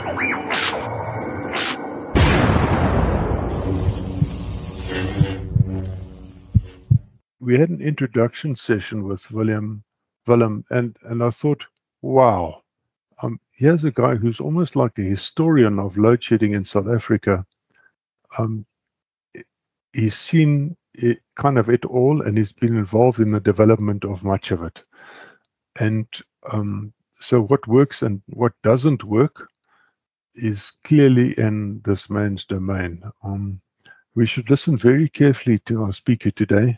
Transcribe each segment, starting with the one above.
We had an introduction session with Willem, and I thought, wow, here's a guy who's almost like a historian of load shedding in South Africa. He's seen it, kind of it all, and he's been involved in the development of much of it. And so what works and what doesn't work is clearly in this man's domain. We should listen very carefully to our speaker today,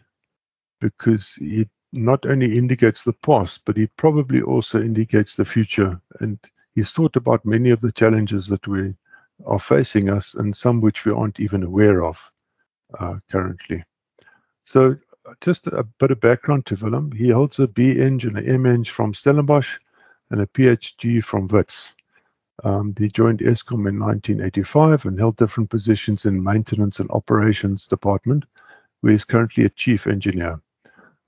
because he not only indicates the past, but he probably also indicates the future. And he's thought about many of the challenges that we are facing us, and some which we aren't even aware of currently. So just a bit of background to Willem. He holds a B.Eng and an M.Eng from Stellenbosch and a PhD from Wits. He joined Eskom in 1985 and held different positions in maintenance and operations department, where he's currently a chief engineer.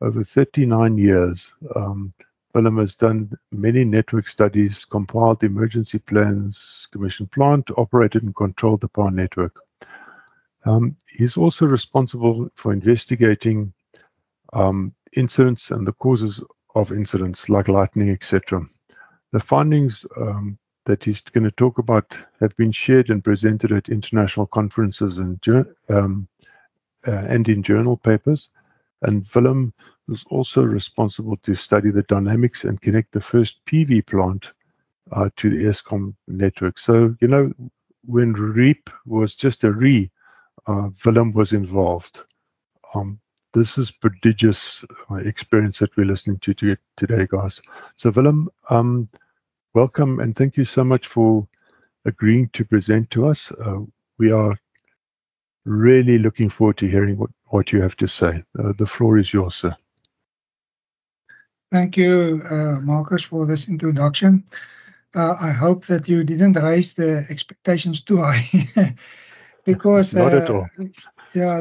Over 39 years, Willem has done many network studies, compiled emergency plans, commissioned plant, operated and controlled the power network. He's also responsible for investigating incidents and the causes of incidents like lightning, etc. The findings that he's going to talk about have been shared and presented at international conferences and in journal papers. And Willem was also responsible to study the dynamics and connect the first PV plant to the Eskom network. So, you know, when REAP was just a RE, Willem was involved. This is prodigious experience that we're listening to today, guys. So, Willem, welcome and thank you so much for agreeing to present to us. We are really looking forward to hearing what you have to say. The floor is yours, sir. Thank you, Marcus, for this introduction. I hope that you didn't raise the expectations too high, because not at all. Yeah,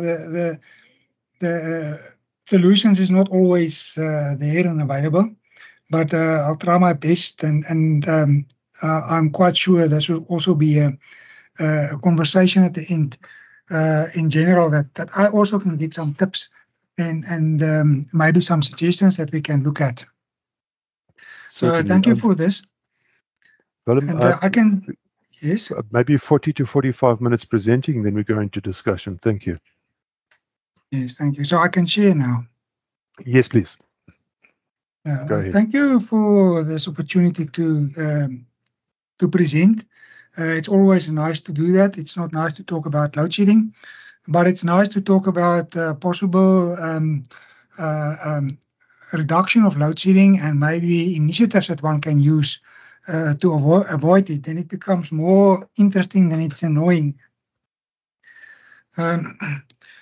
the solutions is not always there and available, but I'll try my best, and I'm quite sure this will also be a conversation at the end. In general, that I also can get some tips and maybe some suggestions that we can look at. So certainly. thank you for this. Willem, and I can, yes? Maybe 40 to 45 minutes presenting, then we go into discussion. Thank you. Yes, thank you. So I can share now. Yes, please. Go ahead. Thank you for this opportunity to present. It's always nice to do that. It's not nice to talk about load shedding, but it's nice to talk about possible reduction of load shedding and maybe initiatives that one can use to avoid it. Then it becomes more interesting than it's annoying.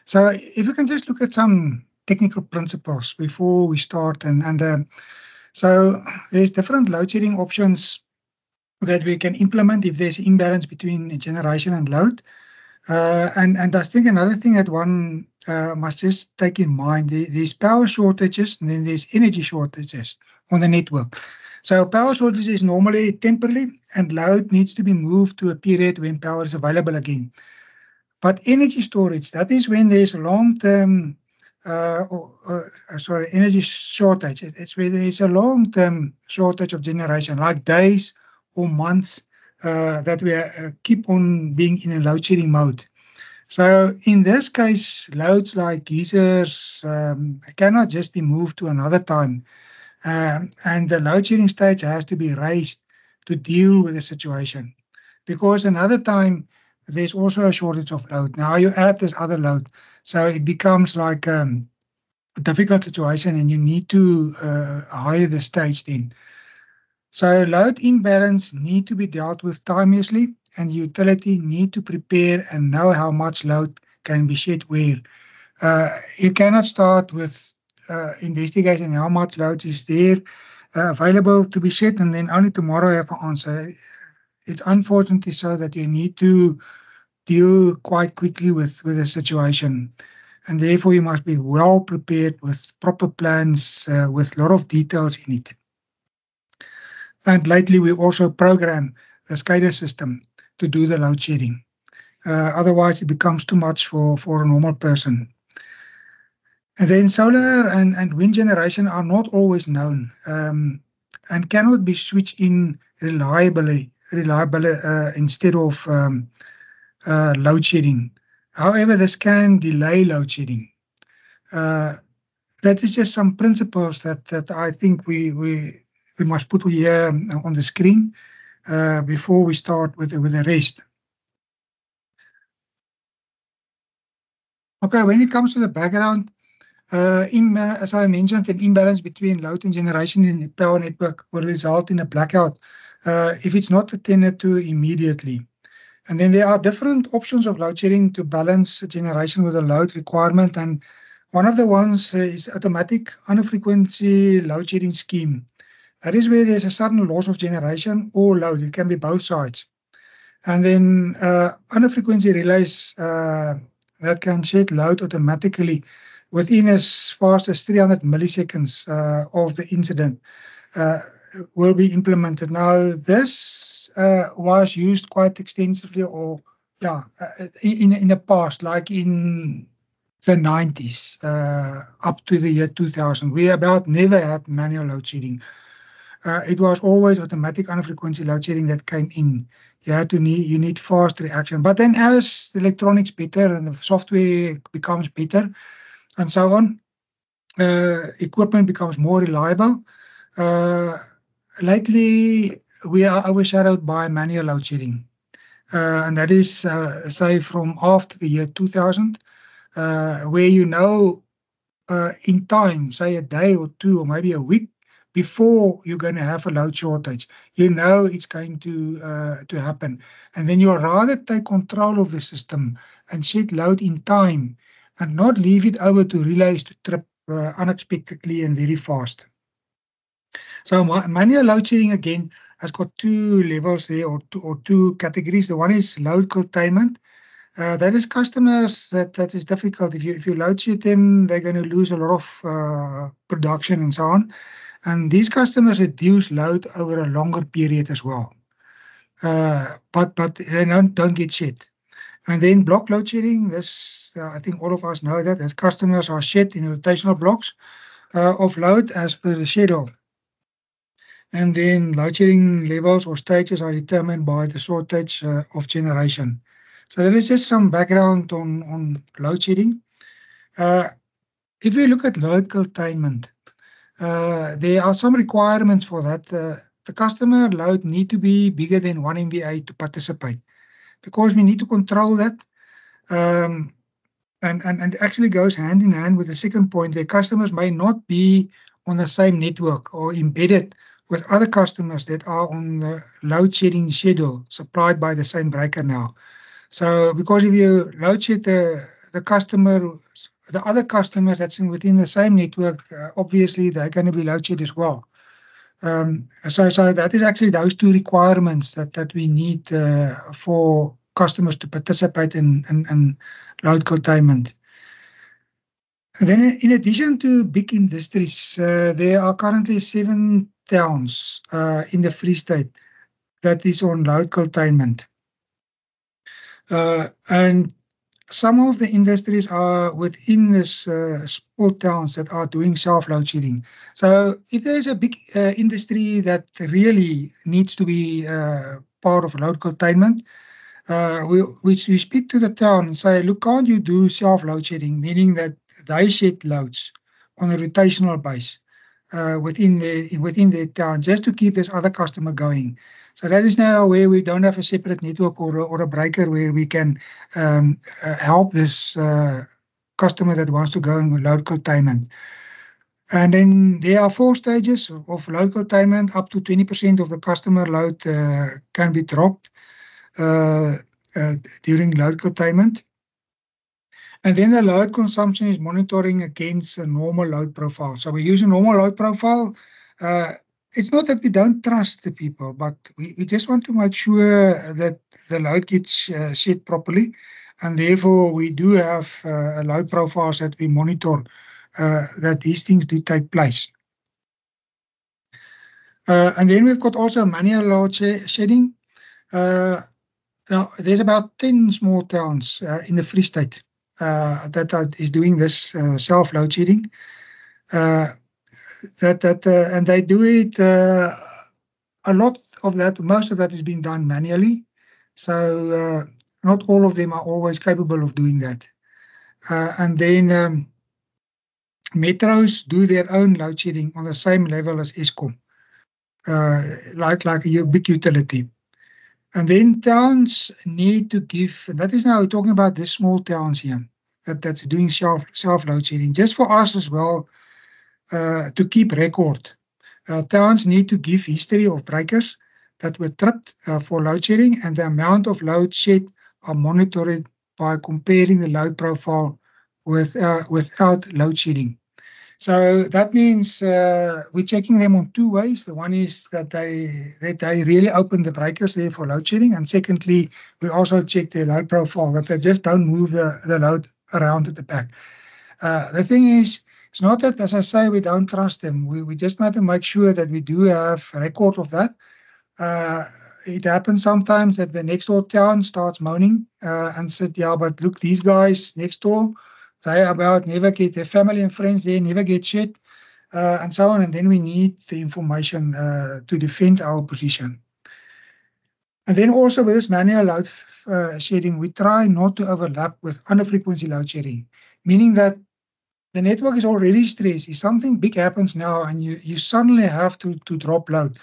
So if we can just look at some technical principles before we start. So there's different load shedding options that we can implement if there's imbalance between generation and load. And I think another thing that one must just take in mind, there's power shortages and then there's energy shortages on the network. So power shortage is normally temporary and load needs to be moved to a period when power is available again. But energy storage, that is when there's a long-term, energy shortage. It's where there's a long-term shortage of generation, like days or months, that we keep on being in a load shedding mode. So in this case, loads like geysers cannot just be moved to another time. And the load shedding stage has to be raised to deal with the situation. Because another time, there's also a shortage of load. Now you add this other load. So it becomes like a difficult situation and you need to higher the stage then. So load imbalance need to be dealt with timeously, and the utility need to prepare and know how much load can be shed where. You cannot start with investigating how much load is there available to be shed and then only tomorrow have an answer. It's unfortunately so that you need to deal quite quickly with the situation. And therefore you must be well prepared with proper plans with a lot of details in it. And lately we also program SCADA system to do the load shedding. Otherwise, it becomes too much for a normal person. And then solar and wind generation are not always known and cannot be switched in reliably instead of load shedding. However, this can delay load shedding. That is just some principles that I think we must put here on the screen before we start with the rest. Okay, when it comes to the background, as I mentioned, an imbalance between load and generation in the power network will result in a blackout if it's not attended to immediately. And then there are different options of load shedding to balance generation with a load requirement. And one of the ones is automatic under frequency load shedding scheme. That is where there's a sudden loss of generation or load. It can be both sides. And then under frequency relays that can shed load automatically within as fast as 300 milliseconds of the incident will be implemented. Now, this was used quite extensively, or in the past, like in the 90s, up to the year 2000. We about never had manual load shedding. It was always automatic under frequency load shedding that came in. You need fast reaction. But then as the electronics better and the software becomes better and so on, equipment becomes more reliable. Lately, we are overshadowed by manual load shedding. And that is, say, from after the year 2000, where in time, say a day or two or maybe a week before you're going to have a load shortage, it's going to happen. And then you'll rather take control of the system and shed load in time and not leave it over to relays to trip unexpectedly and very fast. So manual load shedding again has got two levels there, or two categories. The one is load curtailment. That is customers that is difficult. If you load shed them, they're going to lose a lot of production and so on. And these customers reduce load over a longer period as well. But they don't get shed. And then block load shedding. This I think all of us know that as customers are shed in rotational blocks of load as per the schedule. And then load shedding levels or stages are determined by the shortage of generation. So there is just some background on load shedding. If we look at load curtailment, there are some requirements for that. The customer load need to be bigger than 1 MVA to participate, because we need to control that. And it actually goes hand in hand with the second point. The customers may not be on the same network or embedded with other customers that are on the load shedding schedule supplied by the same breaker now. So because if you load shed the other customers that's within the same network, obviously they're going to be load shed as well. So that is actually those two requirements that we need for customers to participate in load curtailment. And then in addition to big industries, there are currently 7 towns in the Free State that is on load curtailment. And some of the industries are within this small towns that are doing self-load shedding. So if there's a big industry that really needs to be part of load curtailment, we speak to the town and say, look, can't you do self-load shedding, meaning that they shed loads on a rotational base within their town just to keep this other customer going. So that is now where we don't have a separate network or a breaker where we can help this customer that wants to go in load curtailment. And then there are 4 stages of load curtailment. Up to 20% of the customer load can be dropped during load curtailment. And then the load consumption is monitoring against a normal load profile. So we use a normal load profile. It's not that we don't trust the people, but we just want to make sure that the load gets set properly. And therefore, we do have load profiles that we monitor that these things do take place. And then we've got also manual load shedding. Now, there's about 10 small towns in the Free State that is doing this self-load shedding. And they do it, a lot of that, most of that is being done manually. So not all of them are always capable of doing that. And then metros do their own load shedding on the same level as Eskom, like a big utility. And then towns need to give, and that is now we're talking about the small towns here, that's doing self-load shedding, just for us as well, to keep record. Towns need to give history of breakers that were tripped for load shedding, and the amount of load shed are monitored by comparing the load profile without load shedding. So that means we're checking them on two ways. The one is that they really open the breakers there for load shedding, and secondly, we also check their load profile, that they just don't move the load around at the back. The thing is, it's not that, as I say, we don't trust them. We just want to make sure that we do have a record of that. It happens sometimes that the next door town starts moaning and said, yeah, but look, these guys next door, they about never get their family and friends there, never get shit, and so on. And then we need the information to defend our position. And then also with this manual load shedding, we try not to overlap with under frequency load shedding, meaning that the network is already stressed. If something big happens now and you suddenly have to drop load,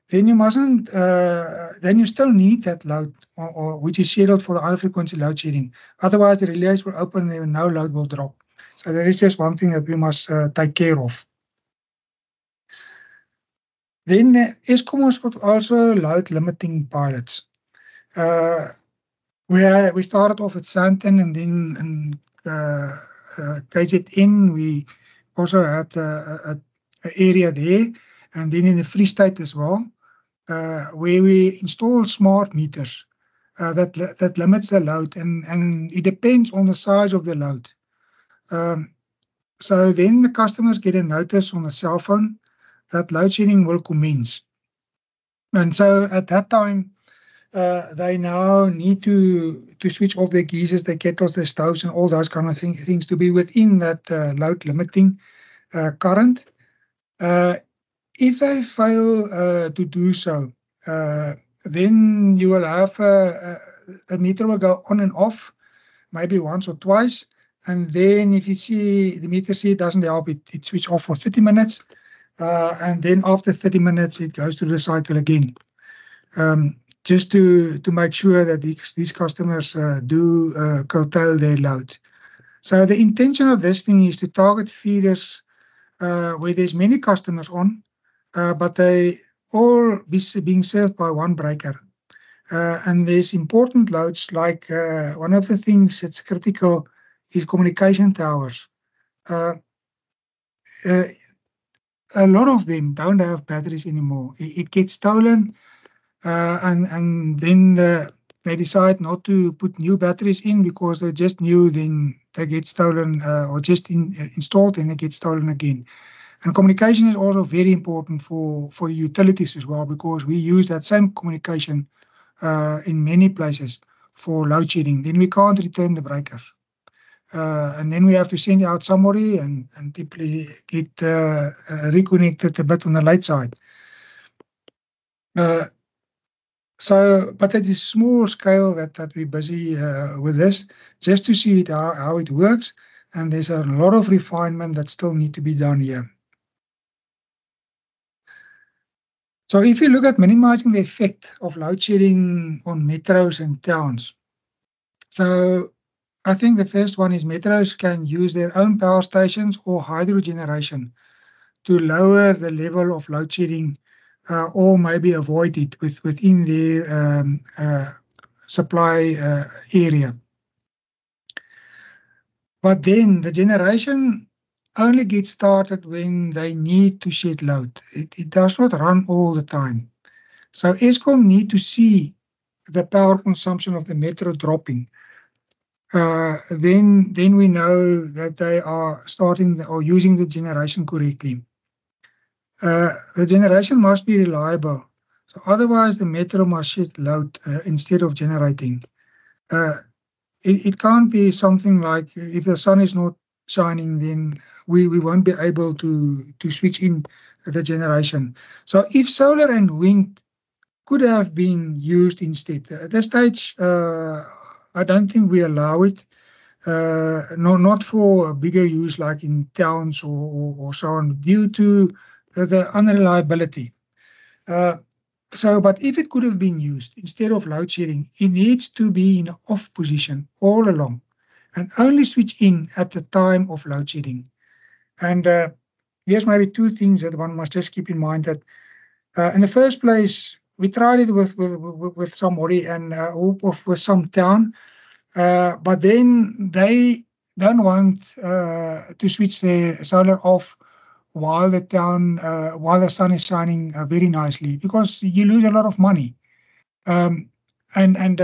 then you mustn't, then you still need that load, or which is scheduled for the under frequency load shedding. Otherwise, the relays will open and no load will drop. So that is just one thing that we must take care of. Then Eskom has got also load limiting pilots. We started off at Sandton, and then in KZN, we also had an area there, and then in the Free State as well, where we install smart meters that limits the load, and it depends on the size of the load. So then the customers get a notice on the cell phone that load shedding will commence. And so at that time, they now need to switch off their geysers, their kettles, their stoves, and all those kind of things to be within that load limiting current. If they fail to do so, then you will have a meter will go on and off, maybe once or twice. And then if you see the meter it doesn't help, it switches off for 30 minutes. And then after 30 minutes, it goes to the cycle again. Just to make sure that these customers do curtail their load. So the intention of this thing is to target feeders where there's many customers on, but they all being served by one breaker. And there's important loads, like one of the things that's critical is communication towers. A lot of them don't have batteries anymore. It gets stolen, and then they decide not to put new batteries in because they just knew then they get stolen, or just installed and they get stolen again. And communication is also very important for utilities as well, because we use that same communication in many places for load shedding. Then we can't return the breakers. And then we have to send out somebody, and people get reconnected a bit on the late side. But at this small scale that we're busy with this, just to see it, how it works, and there's a lot of refinement that still need to be done here. So if you look at minimizing the effect of load shedding on metros and towns, so I think the first one is metros can use their own power stations or hydro generation to lower the level of load shedding, or maybe avoid it within their supply area. But then the generation only gets started when they need to shed load. It does not run all the time. So Eskom need to see the power consumption of the metro dropping. Then we know that they are starting or using the generation correctly. The generation must be reliable. So otherwise, the metro must shed load instead of generating. It can't be something like if the sun is not shining, then we won't be able to switch in the generation. So if solar and wind could have been used instead, at this stage, I don't think we allow it. No, not for a bigger use like in towns or so on, due to the unreliability. But if it could have been used instead of load shedding, it needs to be in an off position all along and only switch in at the time of load shedding. And here's maybe two things that one must just keep in mind that in the first place, we tried it with somebody and with some town, but then they don't want to switch their solar off while while the sun is shining very nicely, because you lose a lot of money. Um, and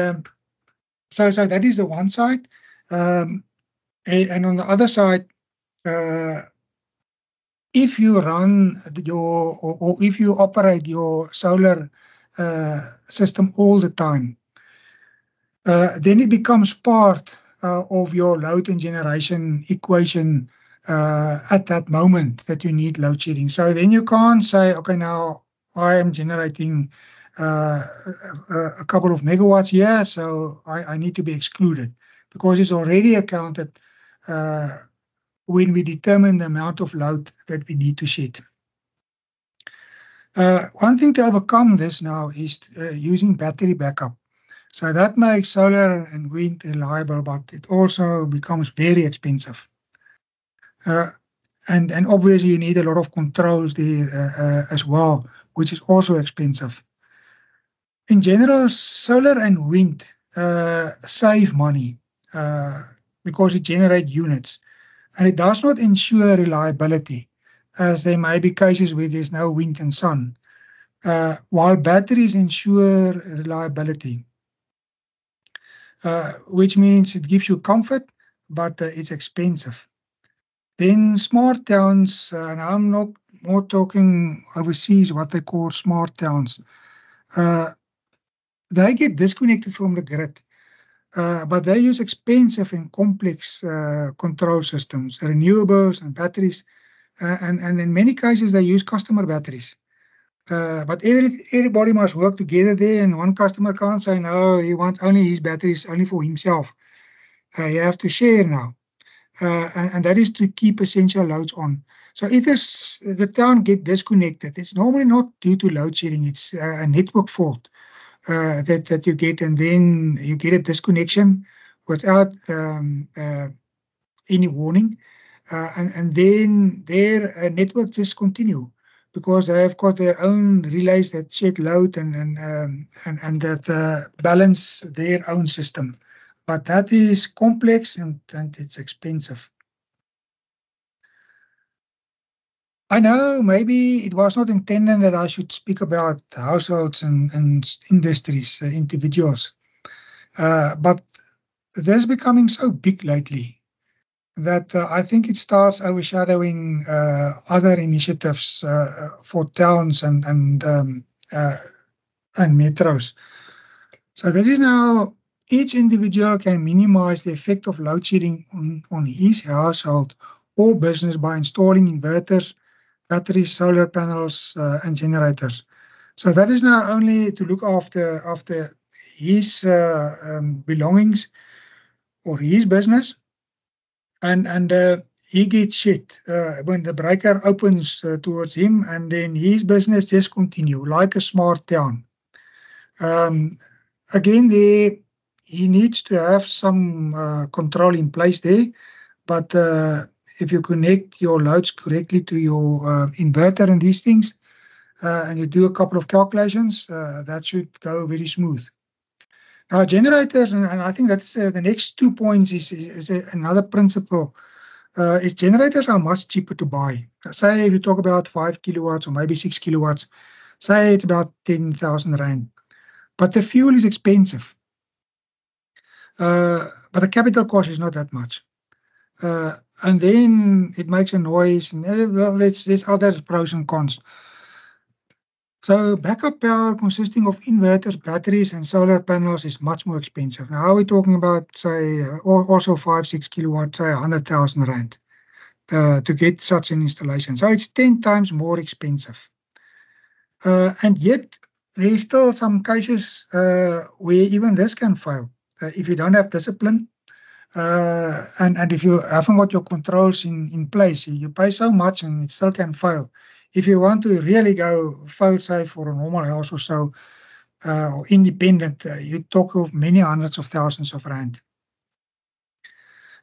so that is the one side. And on the other side, uh, if you run or if you operate your solar system all the time, then it becomes part of your load and generation equation at that moment that you need load shedding. So then you can't say, okay, now I am generating a couple of megawatts here, so I need to be excluded, because it's already accounted when we determine the amount of load that we need to shed. One thing to overcome this now is using battery backup. So that makes solar and wind reliable, but it also becomes very expensive. And obviously you need a lot of controls there as well, which is also expensive. In general, solar and wind save money because it generates units, and it does not ensure reliability, as there may be cases where there's no wind and sun, while batteries ensure reliability. Which means it gives you comfort, but it's expensive. Then smart towns, and I'm not more talking overseas, what they call smart towns. Uh, they get disconnected from the grid, but they use expensive and complex control systems, renewables and batteries, and in many cases they use customer batteries. But everybody must work together there, and one customer can't say, no, he wants only his batteries only for himself. You have to share now, and that is to keep essential loads on. So if the town get disconnected, it's normally not due to load shedding, it's a network fault that you get, and then you get a disconnection without any warning, and then their network just continue, because they have got their own relays that shed load and that balance their own system. But that is complex and it's expensive. I know maybe it was not intended that I should speak about households and industries, individuals, but this is becoming so big lately that I think it starts overshadowing other initiatives for towns and metros. So this is now each individual can minimize the effect of load shedding on his household or business by installing inverters, batteries, solar panels, and generators. So that is now only to look after his belongings or his business, and he gets shit when the breaker opens towards him, and then his business just continue like a smart town. Um, Again, he needs to have some control in place there, but if you connect your loads correctly to your inverter and these things, and you do a couple of calculations, that should go very smooth. Now, generators, and I think that's the next 2 points is another principle, is generators are much cheaper to buy. Say if you talk about 5 kilowatts or maybe 6 kilowatts, say it's about 10,000 Rand. But the fuel is expensive. But the capital cost is not that much. And then it makes a noise, and well, there's other pros and cons. So backup power consisting of inverters, batteries, and solar panels is much more expensive. Now we're talking about, say, also 5-6 kilowatts, say 100,000 rand to get such an installation. So it's 10 times more expensive. And yet, there's still some cases where even this can fail. If you don't have discipline, and if you haven't got your controls in place, you pay so much and it still can fail. If you want to really go fail safe for a normal house or so, or independent, you talk of many hundreds of thousands of rand.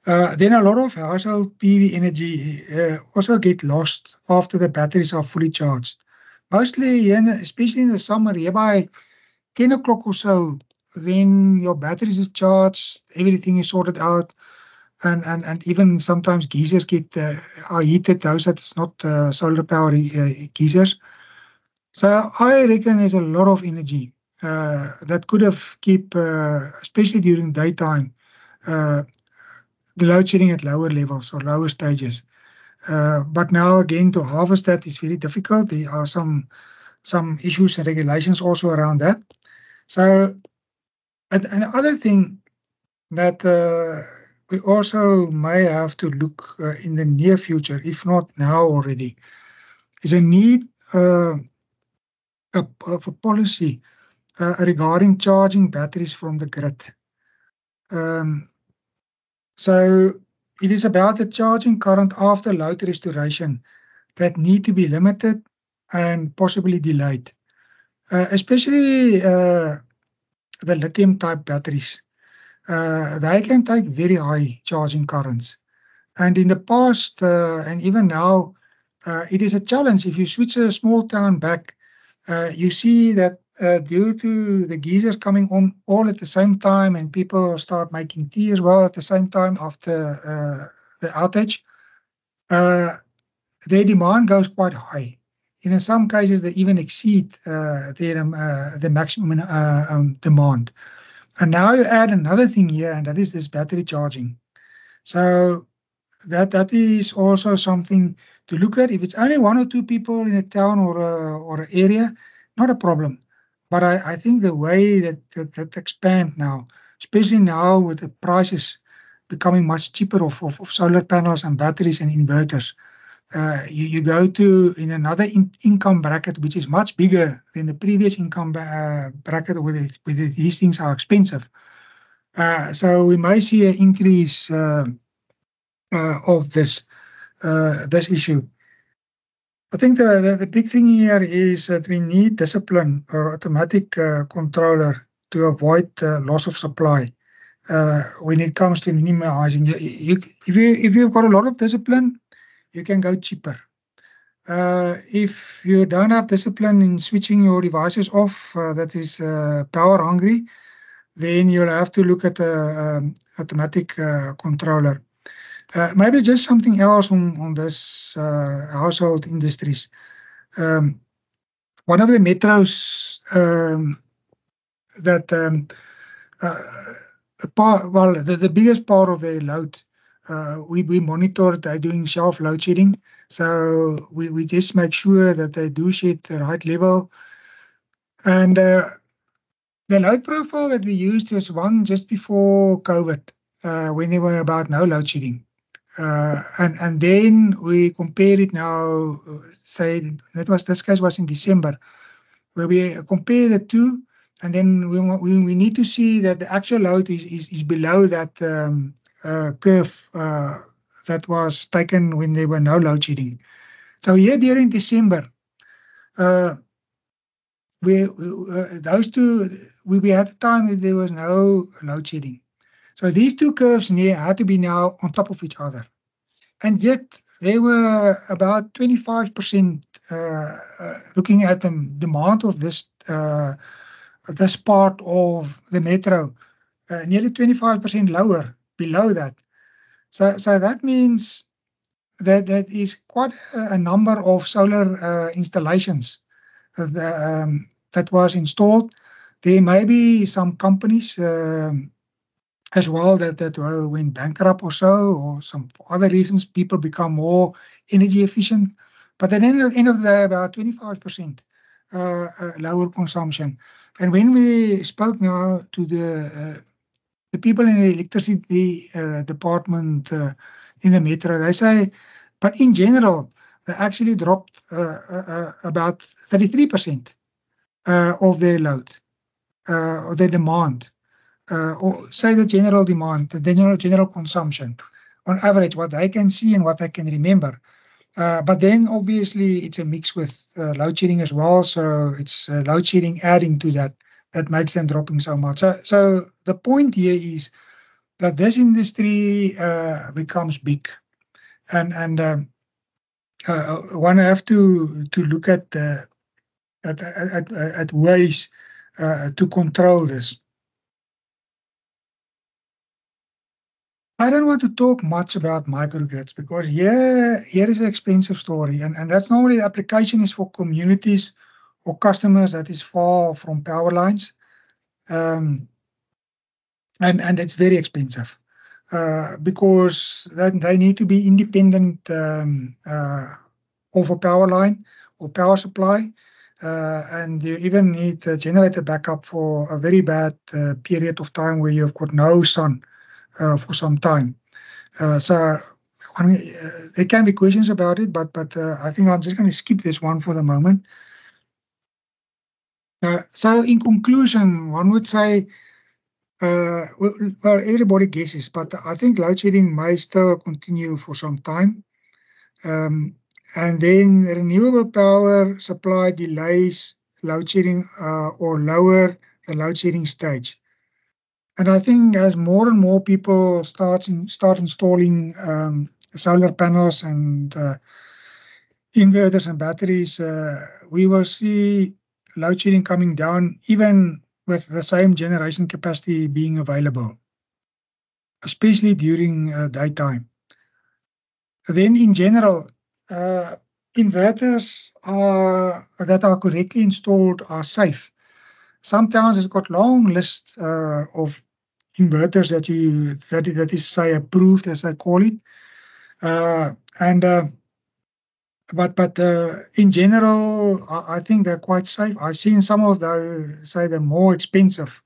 Then a lot of household PV energy also get lost after the batteries are fully charged. Mostly, especially in the summer, by 10 o'clock or so, then your batteries is charged, everything is sorted out, and even sometimes geysers are heated, those that is not solar power geysers. So I reckon there's a lot of energy that could have kept, especially during daytime, uh, the load shedding at lower levels or lower stages. But now again, to harvest that is very difficult. There are some issues and regulations also around that. So another thing that we also may have to look in the near future, if not now already, is a need of a policy regarding charging batteries from the grid. Um, so it is about the charging current after load restoration that need to be limited and possibly delayed, especially the lithium type batteries. They can take very high charging currents. And in the past, and even now, it is a challenge. If you switch a small town back, you see that due to the geysers coming on all at the same time and people start making tea as well at the same time after the outage, uh, their demand goes quite high. And in some cases, they even exceed the maximum demand. And now you add another thing here, and that is this battery charging. So that is also something to look at. If it's only one or two people in a town or an area, not a problem. But I think the way that expand now, especially now with the prices becoming much cheaper of solar panels and batteries and inverters, you go to in another income bracket which is much bigger than the previous income bracket where these things are expensive. So we may see an increase of this issue. I think the big thing here is that we need discipline or automatic controller to avoid loss of supply when it comes to minimizing. If you've got a lot of discipline, you can go cheaper. If you don't have discipline in switching your devices off, that is power hungry, then you'll have to look at a automatic controller. Maybe just something else on this household industries. Um, One of the metros that the biggest part of the load, we monitor they're doing self load shedding. So we just make sure that they do shed the right level. And the load profile that we used was one just before COVID, when there were about no load shedding. And then we compare it now, say this case was in December, where we compare the two, and then we need to see that the actual load is below that curve that was taken when there were no load shedding. So here during December, uh, those two, we had a time that there was no load shedding. So these two curves here had to be now on top of each other. And yet they were about 25% looking at the demand of this part of the metro, nearly 25% lower below that. So that means that is quite a number of solar installations that was installed. There may be some companies as well that went bankrupt or so, or some other reasons people become more energy efficient. But at the end of the day, about 25% lower consumption. And when we spoke now to the people in the electricity department in the metro, they say, but in general, they actually dropped about 33% of their load or their demand, or say the general demand, the general consumption, on average, what I can see and what I can remember. But then obviously it's a mix with load shedding as well. So it's load shedding adding to that makes them dropping so much. So the point here is that this industry becomes big, and one have to look at ways to control this. I don't want to talk much about microgrids because here is an expensive story, and that's normally the application is for communities or customers that is far from power lines, and it's very expensive because they need to be independent of a power line or power supply, and you even need a generator backup for a very bad period of time where you've got no sun for some time. So I mean, there can be questions about it, but I think I'm just going to skip this one for the moment. So in conclusion, one would say, well, everybody guesses, but I think load shedding may still continue for some time. And then renewable power supply delays load shedding or lower the load shedding stage. And I think as more and more people start installing solar panels and inverters and batteries, we will see load shedding coming down, even with the same generation capacity being available, especially during daytime. Then in general, inverters that are correctly installed are safe. Sometimes it's got long lists of inverters that is say approved, as I call it, and but in general, I think they're quite safe. I've seen some of the more expensive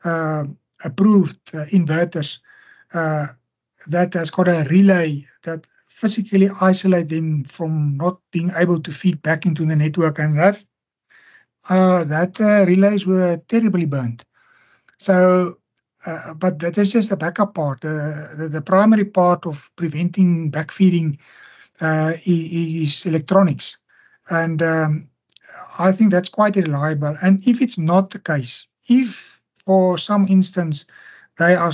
approved inverters that has got a relay that physically isolate them from not being able to feed back into the network, and that relays were terribly burnt. So, but that is just the backup part. The primary part of preventing backfeeding is electronics, and I think that's quite reliable. And if it's not the case, if for some instance they are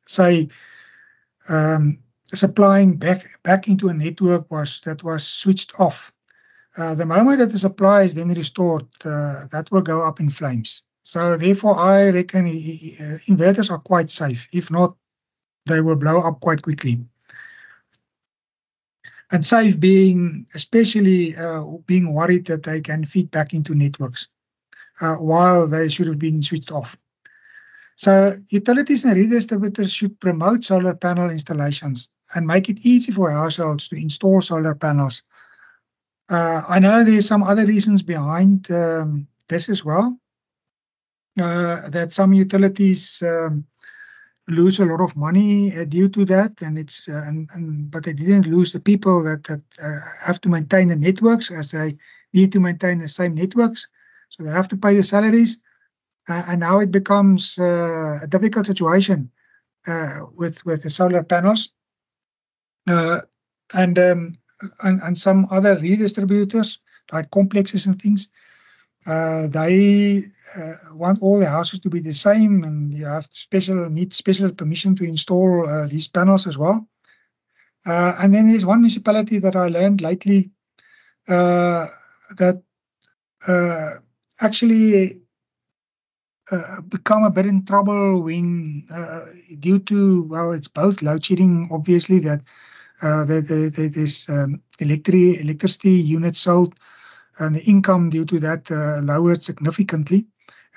say supplying back into a network that was switched off, the moment that the supply is then restored, that will go up in flames. So therefore, I reckon inverters are quite safe. If not, they will blow up quite quickly. And safe being especially being worried that they can feed back into networks while they should have been switched off. So utilities and redistributors should promote solar panel installations and make it easy for households to install solar panels. I know there's some other reasons behind this as well, that some utilities lose a lot of money due to that, and it's but they didn't lose the people that have to maintain the networks, as they need to maintain the same networks, so they have to pay the salaries, and now it becomes a difficult situation with the solar panels, and some other redistributors like complexes and things. They want all the houses to be the same, and you have need special permission to install these panels as well. And then there's one municipality that I learned lately that actually become a bit in trouble when due to, well, it's both load shedding, obviously, that there's electricity units sold, and the income due to that lowered significantly,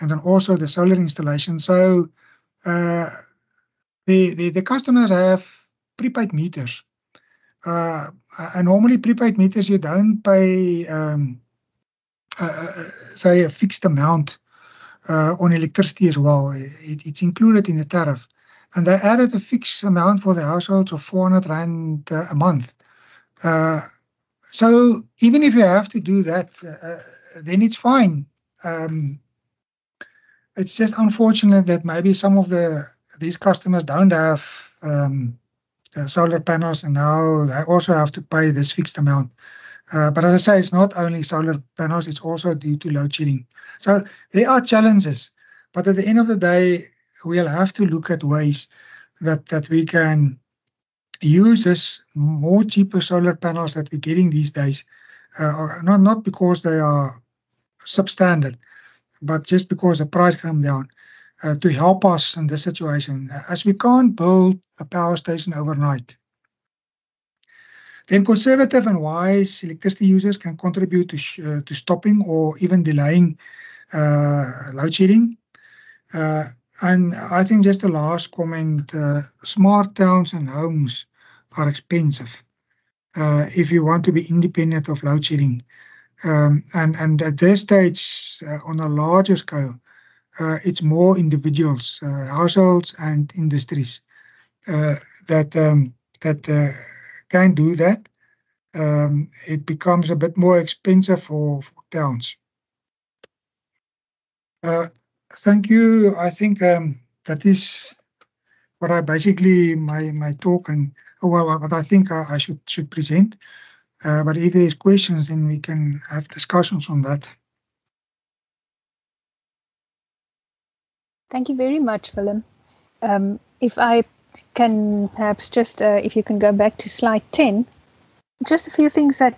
and then also the solar installation. So the customers have prepaid meters, and normally prepaid meters you don't pay say a fixed amount on electricity as well. It's included in the tariff. And they added a fixed amount for the households of 400 Rand a month. So even if you have to do that, then it's fine. It's just unfortunate that maybe some of these customers don't have solar panels, and now they also have to pay this fixed amount. But as I say, it's not only solar panels, it's also due to load shedding. So there are challenges, but at the end of the day, we'll have to look at ways that we can use this more cheaper solar panels that we're getting these days, not because they are substandard, but just because the price come down, to help us in this situation, as we can't build a power station overnight. Then conservative and wise electricity users can contribute to stopping or even delaying load shedding. And I think just the last comment, smart towns and homes are expensive if you want to be independent of load shedding. And at this stage, on a larger scale, it's more individuals, households, and industries that can do that. It becomes a bit more expensive for towns. Thank you. I think that is what I basically my talk and what I think I should present. But if there's questions, then we can have discussions on that. Thank you very much, Willem. If I can perhaps just, if you can go back to slide 10, just a few things that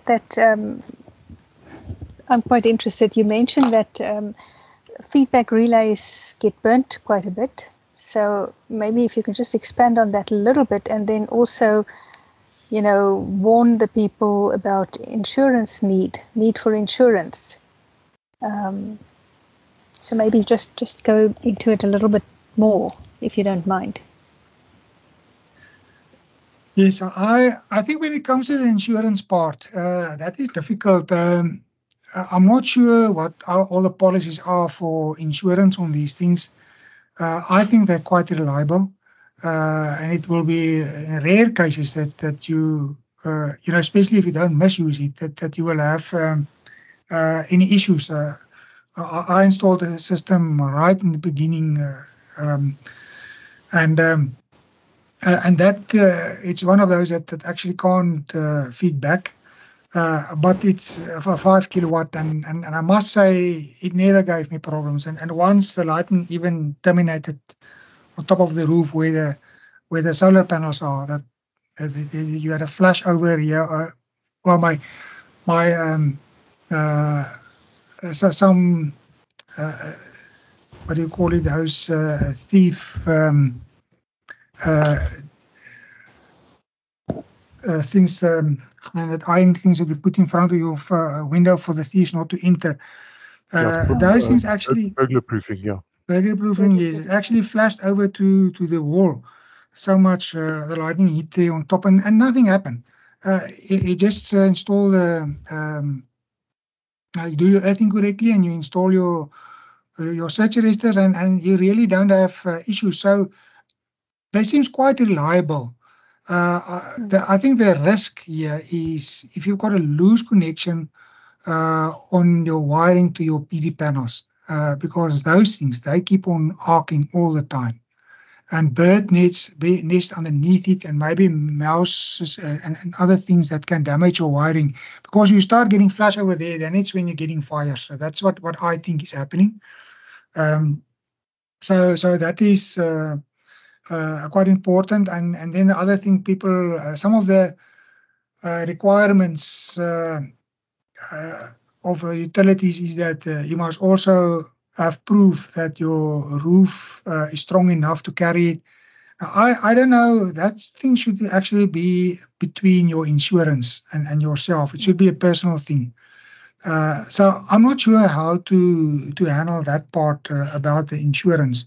I'm quite interested. You mentioned that feedback relays get burnt quite a bit. So maybe if you can just expand on that a little bit, and then also, you know, warn the people about insurance need for insurance. So maybe just go into it a little bit more, if you don't mind. Yes, I think when it comes to the insurance part, that is difficult. I'm not sure what all the policies are for insurance on these things. I think they're quite reliable, and it will be in rare cases that you know, especially if you don't misuse it, that you will have any issues. I installed a system right in the beginning, and that it's one of those that actually can't feed back. But it's for 5 kilowatt, and I must say it never gave me problems. And once the lighting even terminated on top of the roof where the solar panels are, that you had a flash over here. Well, my so some what do you call it? Those thief things, and that iron things that you put in front of your window for the thieves not to enter. Those things actually burglar proofing, yeah. Burglar proofing is actually flashed over to the wall. So much the lightning hit there on top, and nothing happened. You just install the you do your earthing correctly, and you install your surge arresters, and you really don't have issues. So they seems quite reliable. I think the risk here is if you've got a loose connection on your wiring to your PV panels, because those things, they keep on arcing all the time. And bird nest underneath it, and maybe mouses and other things that can damage your wiring. Because you start getting flash over there, then it's when you're getting fire. So that's what I think is happening. So that is quite important. And then the other thing, people, some of the requirements of utilities is that you must also have proof that your roof is strong enough to carry it. I don't know, that thing should actually be between your insurance and yourself. It should be a personal thing. So I'm not sure how to handle that part about the insurance.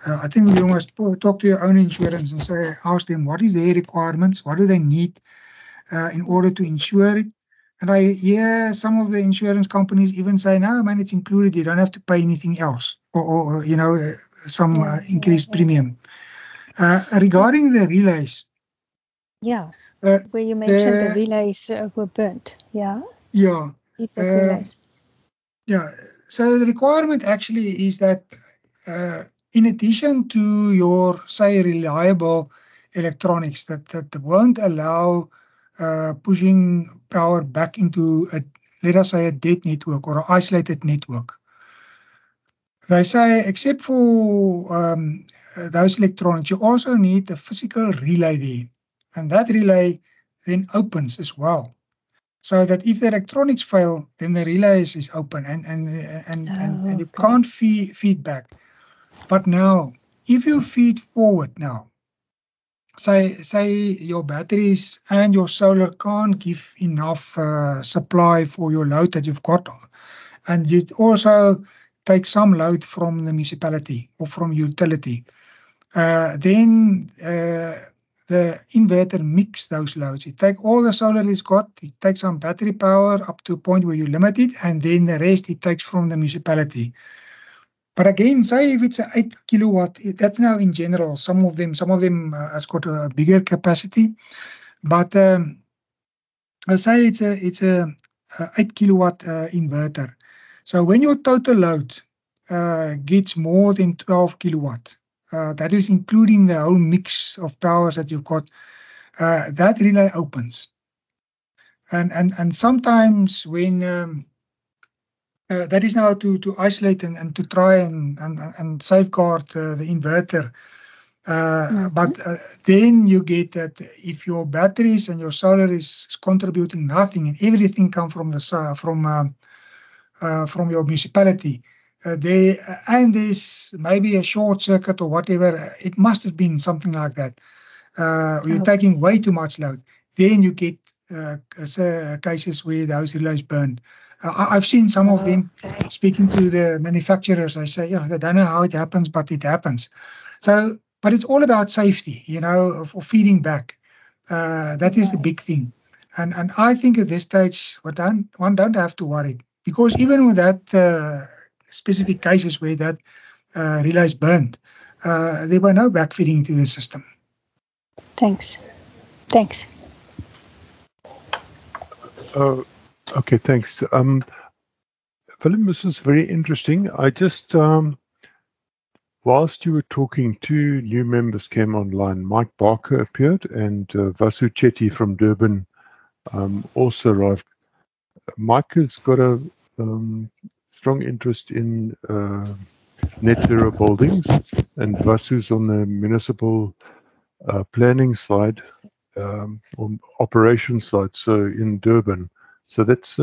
I think you must talk to your own insurance and ask them what is their requirements, what do they need in order to insure it. And I hear some of the insurance companies even say, no, man, it's included. You don't have to pay anything else, or some increased premium. Regarding the relays. Yeah, Uh, where you mentioned the relays were burnt. Yeah. Yeah. Feedback relays. Yeah. So the requirement actually is that in addition to your, say, reliable electronics that won't allow pushing power back into let us say, a dead network or an isolated network. They say, except for those electronics, you also need a physical relay there. And that relay then opens as well. So that if the electronics fail, then the relay is open and you can't feed back. But now, if you feed forward now, say your batteries and your solar can't give enough supply for your load that you've got, and you also take some load from the municipality or from utility, then the inverter mix those loads. It take all the solar it's got, it takes some battery power up to a point where you limit it, and then the rest it takes from the municipality. But again, say if it's an 8 kilowatt, that's now in general. Some of them has got a bigger capacity, but say it's a 8 kilowatt inverter. So when your total load gets more than 12 kilowatt, that is including the whole mix of powers that you've got, that relay opens. And sometimes when that is now to isolate and to try and safeguard the inverter. But then you get that if your batteries and your solar is contributing nothing and everything comes from the from your municipality, there's maybe a short circuit or whatever. It must have been something like that. You're taking way too much load. Then you get cases where those relays burn. I've seen some of them speaking to the manufacturers. I say, yeah, they don't know how it happens, but it happens. So, but it's all about safety, for feeding back. That is the big thing. And I think at this stage, one don't have to worry, because even with that specific cases where that relays burned, there were no backfeeding into the system. Thanks. Okay, thanks. Willem, this is very interesting. I just, whilst you were talking, two new members came online. Mike Barker appeared, and Vasu Chetty from Durban also arrived. Mike has got a strong interest in net zero buildings, and Vasu's on the municipal planning side, or operations side, so in Durban. So that's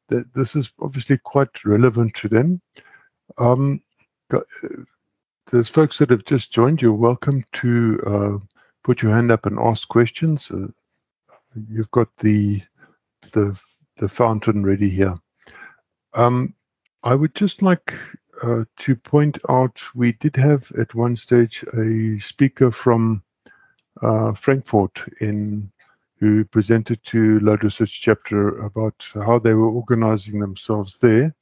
this is obviously quite relevant to them. There's folks that have just joined. You're welcome to put your hand up and ask questions. You've got the fountain ready here. I would just like to point out, we did have at one stage a speaker from Frankfurt who presented to Load Research Chapter about how they were organizing themselves there.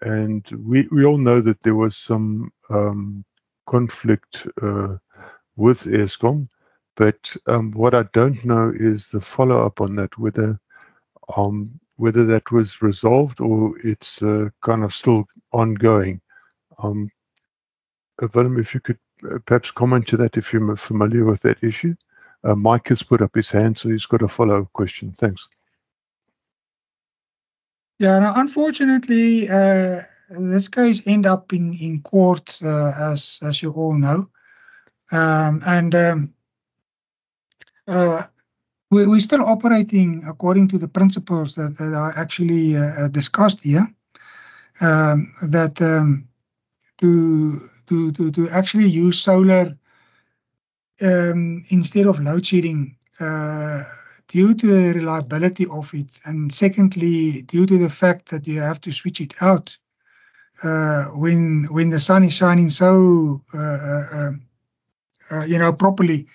And we all know that there was some conflict with Eskom, but what I don't know is the follow-up on that, whether that was resolved or it's kind of still ongoing. Willem, if you could perhaps comment to that, if you're familiar with that issue. Mike has put up his hand, so he's got a follow-up question. Thanks. Yeah, now, unfortunately, this case ended up in court, as you all know, we're still operating according to the principles that are actually discussed here. To actually use solar instead of load shedding, due to the reliability of it, and secondly, due to the fact that you have to switch it out when the sun is shining so properly,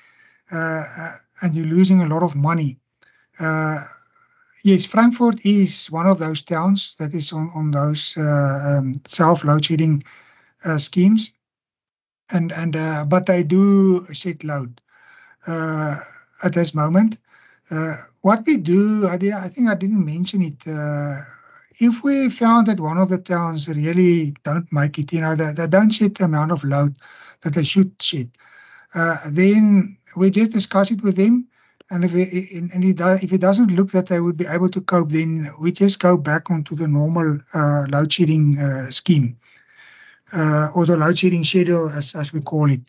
and you're losing a lot of money. Yes, Frankfurt is one of those towns that is on those self-load shedding schemes, but they do shed load at this moment. What we do, I think I didn't mention it. If we found that one of the towns really don't make it, they don't shed the amount of load that they should shed, then we just discuss it with them. And if it doesn't look that they would be able to cope, then we just go back onto the normal load shedding scheme, or the load shedding schedule, as we call it.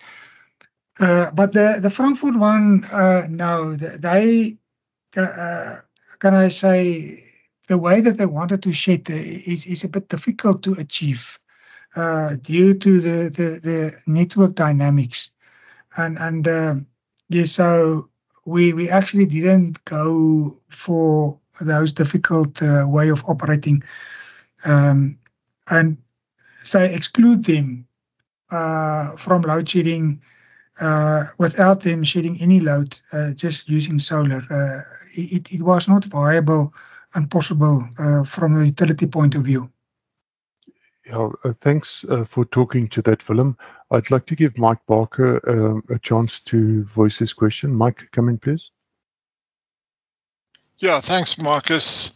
But the Frankfurt one, no, they can I say the way that they wanted to shed is a bit difficult to achieve due to the network dynamics, and yeah, so we actually didn't go for those difficult way of operating, and say exclude them from load shedding without them shedding any load, just using solar. It was not viable and possible from a utility point of view. Yeah, thanks for talking to that, Willem. I'd like to give Mike Barker a chance to voice his question. Mike, come in, please. Yeah, thanks, Marcus.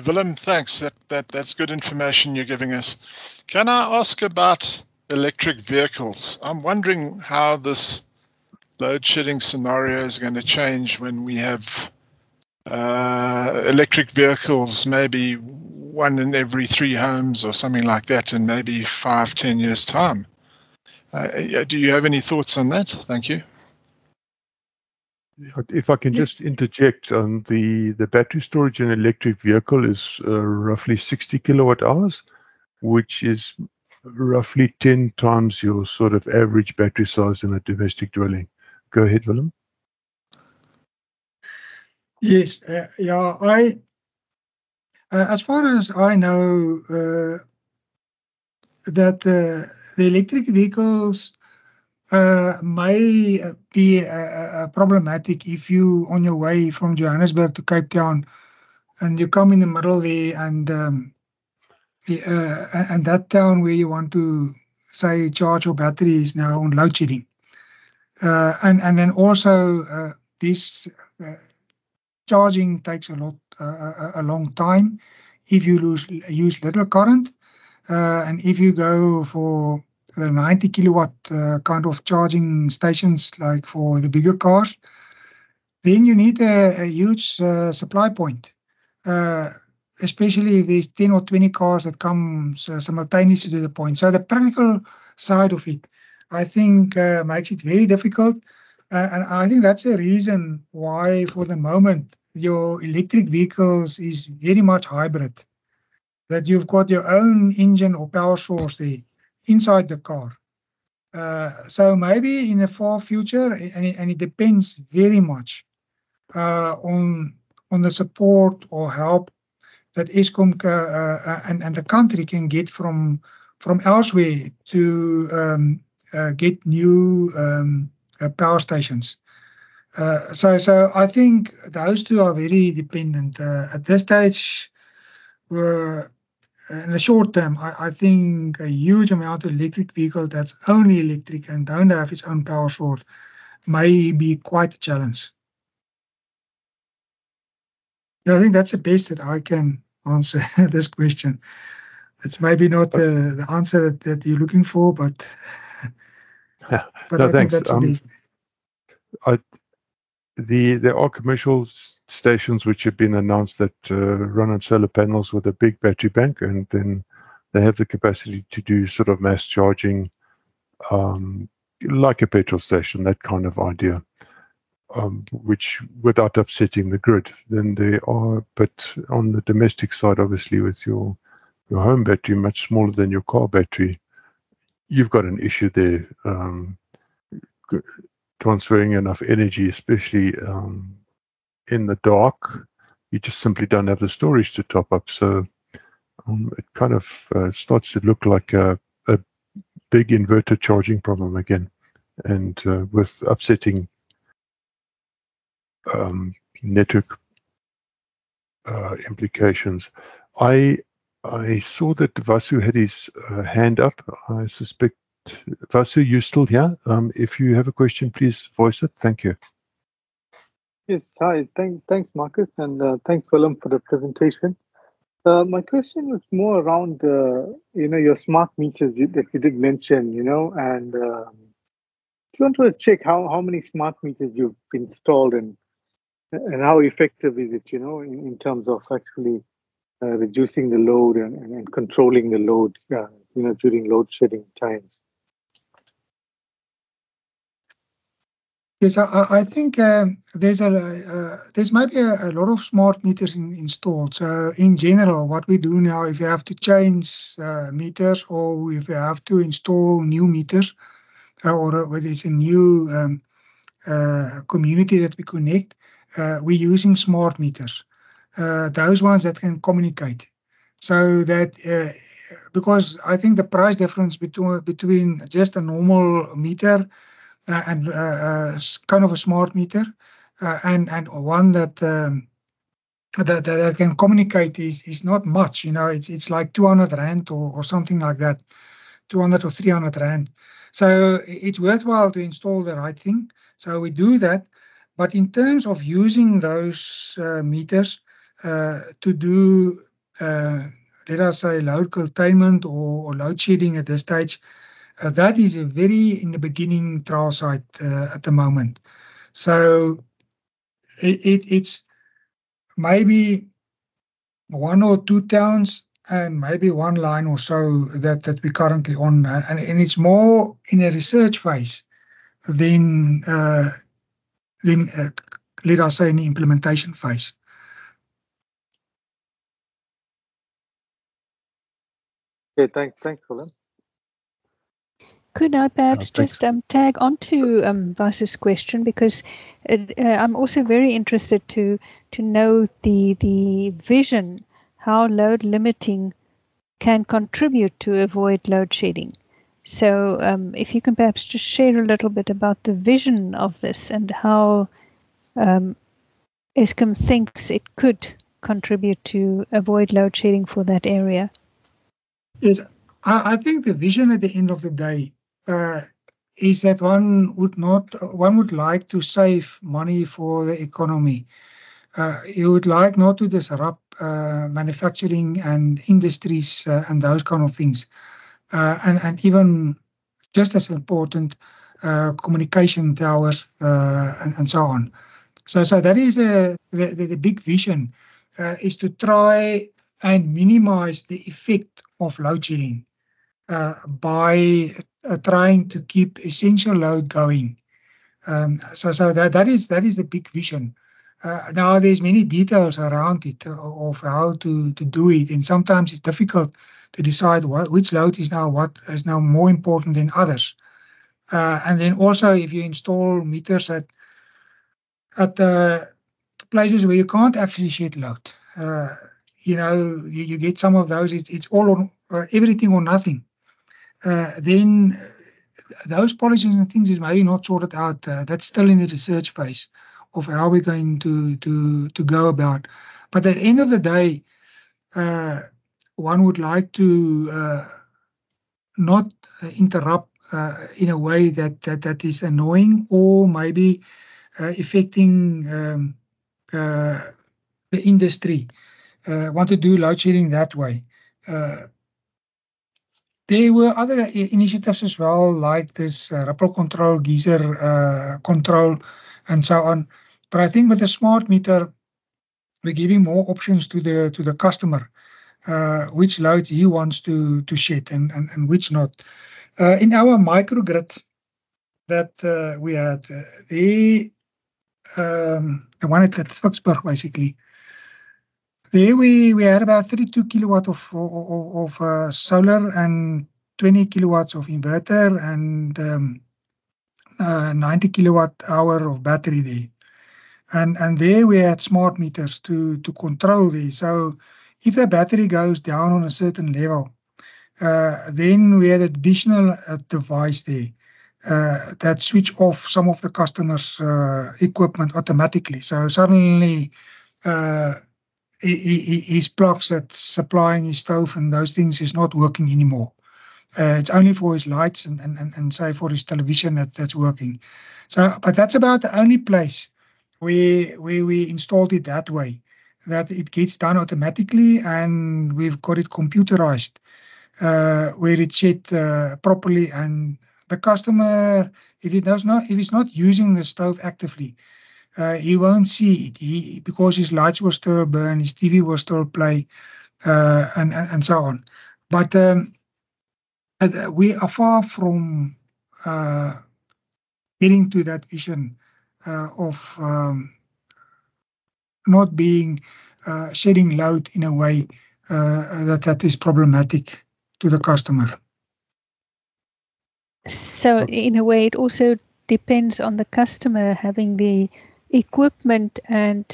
Willem, thanks. That's good information you're giving us. Can I ask about electric vehicles? I'm wondering how this load shedding scenario is going to change when we have electric vehicles, maybe 1 in every 3 homes or something like that in maybe 5-10 years' time. Do you have any thoughts on that? Thank you. If I can just interject, the battery storage in an electric vehicle is roughly 60 kilowatt hours, which is roughly 10 times your sort of average battery size in a domestic dwelling. Go ahead, Willem. Yes, yeah, as far as I know, that the electric vehicles may be problematic if you on your way from Johannesburg to Cape Town, and you come in the middle there, and that town where you want to say charge your battery is now on load shedding, and then also this charging takes a long time if you use little current, and if you go for the 90 kilowatt kind of charging stations like for the bigger cars, then you need a huge supply point, especially if there's 10 or 20 cars that come simultaneously to the point. So the practical side of it, I think, makes it very difficult, and I think that's a reason why for the moment your electric vehicles is very much hybrid, that you've got your own engine or power source there inside the car. So maybe in the far future, and it depends very much on the support or help that Eskom and the country can get from elsewhere to get new power stations. So I think those two are very dependent. At this stage, in the short term, I think a huge amount of electric vehicles that's only electric and don't have its own power source may be quite a challenge. I think that's the best that I can answer this question. It's maybe not the answer that you're looking for, but No, I think that's the best. There are commercial stations which have been announced that run on solar panels with a big battery bank, and then they have the capacity to do sort of mass charging, like a petrol station, that kind of idea, which without upsetting the grid. Then there are, but on the domestic side, obviously, with your home battery much smaller than your car battery, you've got an issue there. Transferring enough energy, especially in the dark, you just simply don't have the storage to top up. So it kind of starts to look like a big inverter charging problem again, and with upsetting network implications. I saw that Vasu had his hand up. I suspect, Vasu, you're still here. If you have a question, please voice it. Thank you. Yes, hi. Thanks, Marcus, and thanks, Willem, for the presentation. My question was more around, your smart meters that you did mention, and just want to check how many smart meters you've installed and how effective is it, in terms of actually reducing the load and controlling the load, during load shedding times. Yes, I think there's maybe a lot of smart meters installed. So in general, what we do now, if you have to change meters or if you have to install new meters, or whether it's a new community that we connect, we're using smart meters. Those ones that can communicate. So that because I think the price difference between just a normal meter and kind of a smart meter and one that that can communicate is not much. It's like 200 rand or something like that, 200 or 300 rand. So it's worthwhile to install the right thing. So we do that. But in terms of using those meters to do, let us say, load curtailment or load shedding at this stage, that is a very in the beginning trial site at the moment. So it's maybe 1 or 2 towns and maybe 1 line or so that we're currently on, and it's more in a research phase than let us say in the implementation phase. Okay, thanks, Willem. Could I perhaps Thanks. just tag onto Vasu's question, because I'm also very interested to know the vision, how load limiting can contribute to avoid load shedding. So if you can perhaps just share a little bit about the vision of this and how Eskom thinks it could contribute to avoid load shedding for that area. Yes, I think the vision at the end of the day is that one would like to save money for the economy. You would like not to disrupt manufacturing and industries and those kind of things, and even just as important, communication towers and so on. So that is the big vision, is to try and minimize the effect of load shedding by trying to keep essential load going. So that is the big vision. Now there's many details around it of how to do it, and sometimes it's difficult to decide which load is now more important than others. And then also, if you install meters at places where you can't actually shed load, you get some of those. It's all on everything or nothing. Then those policies and things is maybe not sorted out. That's still in the research phase of how we're going to go about. But at the end of the day, one would like to not interrupt in a way that is annoying or maybe affecting the industry. Want to do load shedding that way. There were other initiatives as well, like this ripple control, geyser control, and so on. But I think with the smart meter, we're giving more options to the customer, which load he wants to shed and which not. In our microgrid that we had, the one at Vicksburg, basically, there we had about 32 kilowatt of solar and 20 kilowatts of inverter and 90 kilowatt hour of battery there. And there we had smart meters to control these. So if the battery goes down on a certain level, then we had an additional device there that switch off some of the customers' equipment automatically. So suddenly his plugs that's supplying his stove and those things is not working anymore. It's only for his lights and say for his television that's working. So, but that's about the only place where we installed it that way, that it gets done automatically, and we've got it computerized, where it's set properly, and the customer, if he's not using the stove actively, he won't see it. Because his lights will still burn, his TV will still play, and so on. But we are far from getting to that vision of not being shedding load in a way that is problematic to the customer. So in a way, it also depends on the customer having the equipment and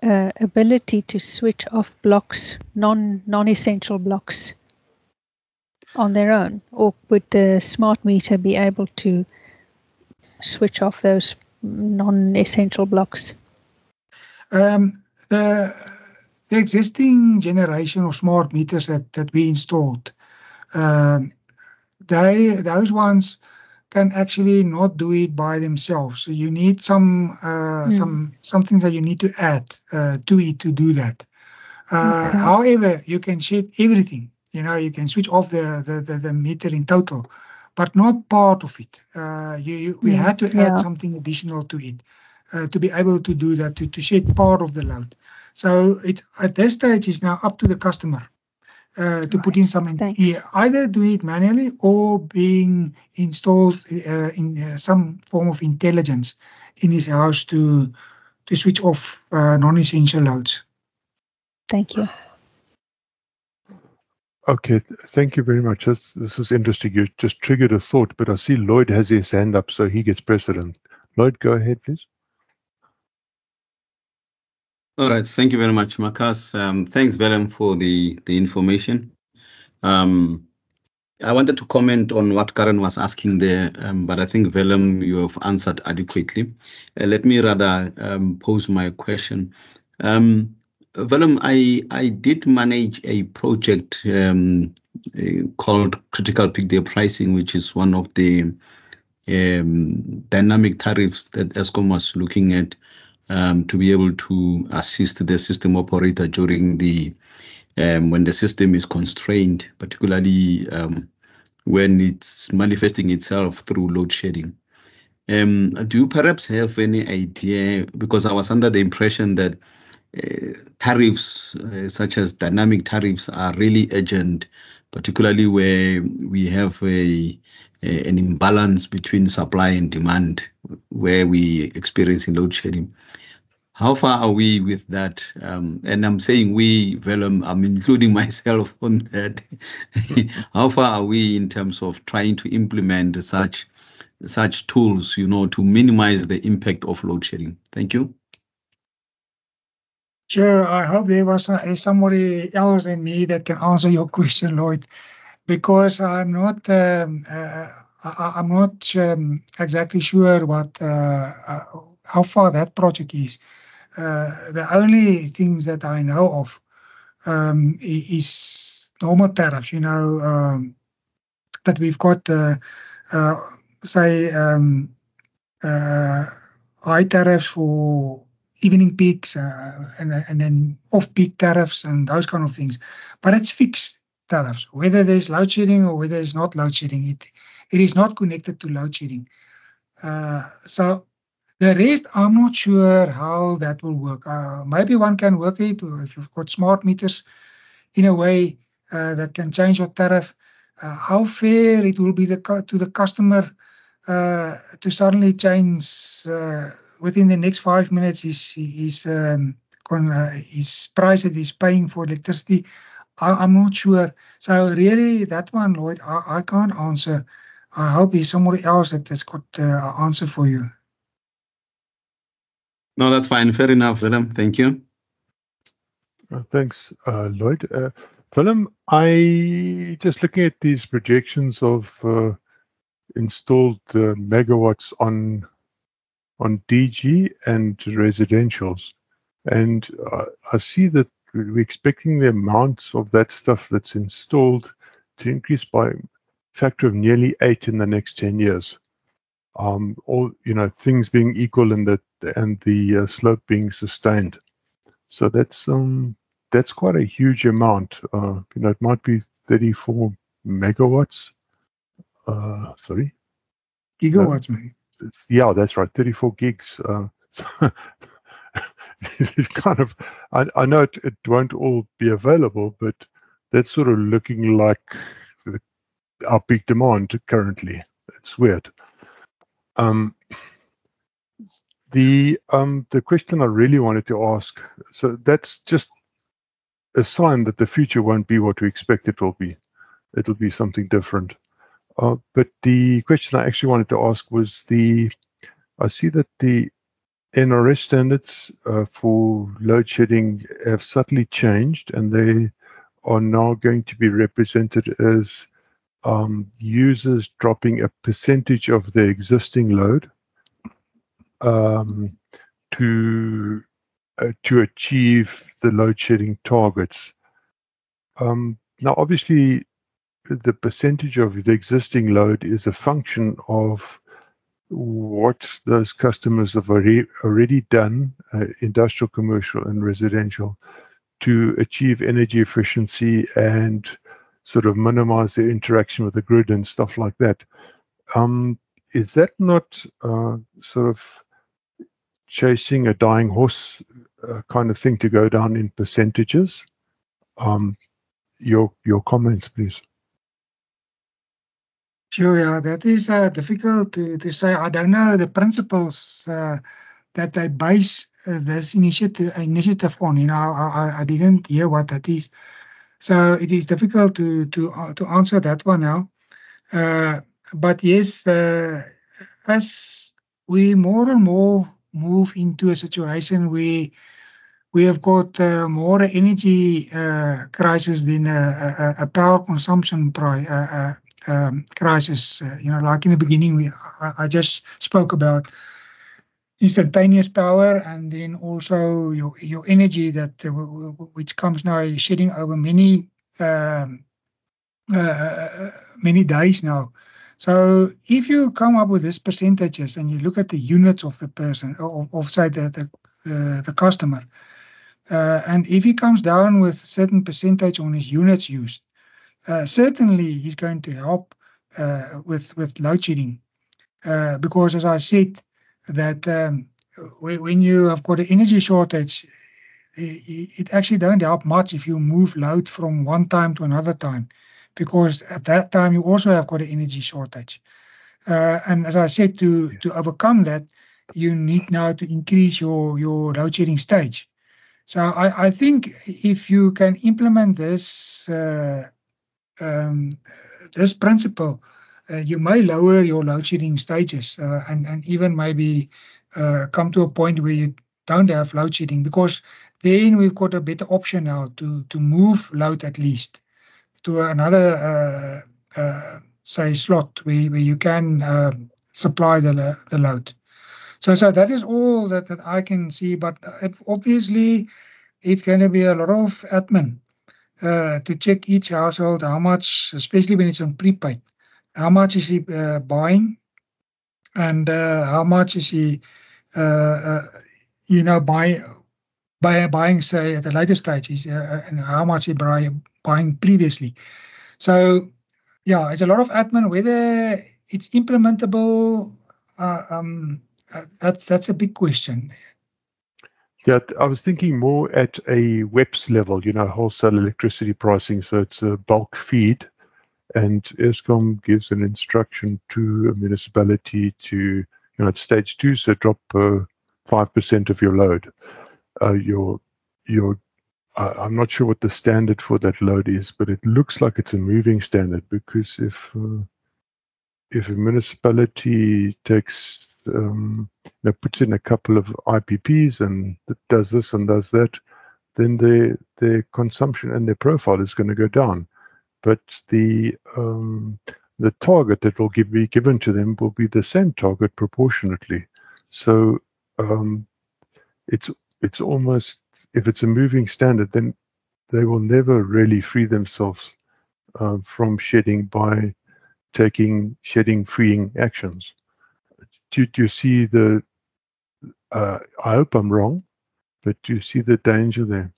ability to switch off blocks, non-essential blocks on their own, or would the smart meter be able to switch off those non-essential blocks? The existing generation of smart meters that we installed, those ones can actually not do it by themselves. So you need some things that you need to add to it to do that. Okay. However, you can shed everything. You can switch off the meter in total, but not part of it. We had to add something additional to it to be able to do that, to shed part of the load. So it's at this stage is now up to the customer to put in some, either do it manually or being installed in some form of intelligence in his house to switch off non-essential loads. Thank you. Okay, thank you very much. This is interesting. You just triggered a thought, but I see Lloyd has his hand up, so he gets precedent. Lloyd, go ahead, please. All right, thank you very much, Marcus. Thanks, Willem, for the information. I wanted to comment on what Karen was asking there, but I think, Willem, you have answered adequately. Let me rather pose my question. Willem, I did manage a project called Critical Peak Day Pricing, which is one of the dynamic tariffs that Eskom was looking at to be able to assist the system operator during the when the system is constrained, particularly when it's manifesting itself through load shedding. Do you perhaps have any idea, because I was under the impression that tariffs such as dynamic tariffs are really urgent, particularly where we have an imbalance between supply and demand, where we experiencing load shedding. How far are we with that? And I'm saying we, Willem, I'm including myself on that. How far are we in terms of trying to implement such tools, to minimize the impact of load shedding? Thank you. Sure. I hope there was somebody else than me that can answer your question, Lloyd, because I'm not exactly sure what how far that project is. The only things that I know of is normal tariffs. That we've got, say, high tariffs for evening peaks and then off-peak tariffs and those kind of things. But it's fixed tariffs, whether there's load shedding or whether there's not load shedding. It is not connected to load shedding. So the rest, I'm not sure how that will work. Maybe one can work it, or if you've got smart meters in a way that can change your tariff. How fair it will be to the customer to suddenly change within the next 5 minutes his price that he's paying for electricity. I'm not sure. So really, that one, Lloyd, I can't answer. I hope there's somebody else that's got an answer for you. No, that's fine. Fair enough, Willem. Thank you. Thanks, Lloyd. Willem, I just looking at these projections of installed megawatts on DG and residentials, and I see that we're expecting the amounts of that stuff that's installed to increase by a factor of nearly 8 in the next 10 years. All, you know, things being equal and the slope being sustained. So that's quite a huge amount. You know, it might be 34 megawatts. Sorry, Gigawatts, maybe. yeah, that's right, 34 gigs. It kind of, I know it won't all be available, but that's sort of looking like our peak demand currently. It's weird. The question I really wanted to ask, so that's just a sign that the future won't be what we expect it will be. It'll be something different. But the question I actually wanted to ask was I see that the NRS standards for load shedding have subtly changed, and they are now going to be represented as users dropping a percentage of their existing load to achieve the load shedding targets. Now, obviously, the percentage of the existing load is a function of what those customers have already done, industrial, commercial, and residential, to achieve energy efficiency and sort of minimize their interaction with the grid and stuff like that. Is that not sort of chasing a dying horse kind of thing to go down in percentages? Your comments, please. Sure, yeah, that is difficult to say. I don't know the principles that they base this initiative on. You know, I didn't hear what that is, so it is difficult to answer that one now. But yes, as we more and more move into a situation where we have got more energy crisis than a power consumption crisis. You know, like in the beginning, I just spoke about instantaneous power, and then also your energy that which comes now shedding over many days now. So if you come up with these percentages and you look at the units of the person, of say the customer, and if he comes down with a certain percentage on his units used, certainly he's going to help with load shedding, because as I said, that when you have got an energy shortage, it actually don't help much if you move load from one time to another time, because at that time you also have got an energy shortage. And as I said, to overcome that, you need now to increase your load shedding stage. So I think if you can implement this this principle, you may lower your load shedding stages and even maybe come to a point where you don't have load shedding, because then we've got a better option now to move load at least to another say slot where you can supply the load. So that is all that I can see, but obviously it's going to be a lot of admin to check each household how much, especially when it's on prepaid, how much is he buying, and how much is he you know, buying say at a later stage, and how much he buying previously. So yeah, it's a lot of admin. Whether it's implementable, that's a big question. Yeah, I was thinking more at a WEPS level, you know, wholesale electricity pricing. So it's a bulk feed, and Eskom gives an instruction to a municipality to, you know, at stage 2, so drop 5% of your load. I'm not sure what the standard for that load is, but it looks like it's a moving standard, because if a municipality takes puts in a couple of IPPs and does this and does that, then their consumption and their profile is going to go down. But the target that will be given to them will be the same target proportionately. So it's almost, if it's a moving standard, then they will never really free themselves from shedding by taking shedding freeing actions. Do you see the, I hope I'm wrong, but do you see the danger there?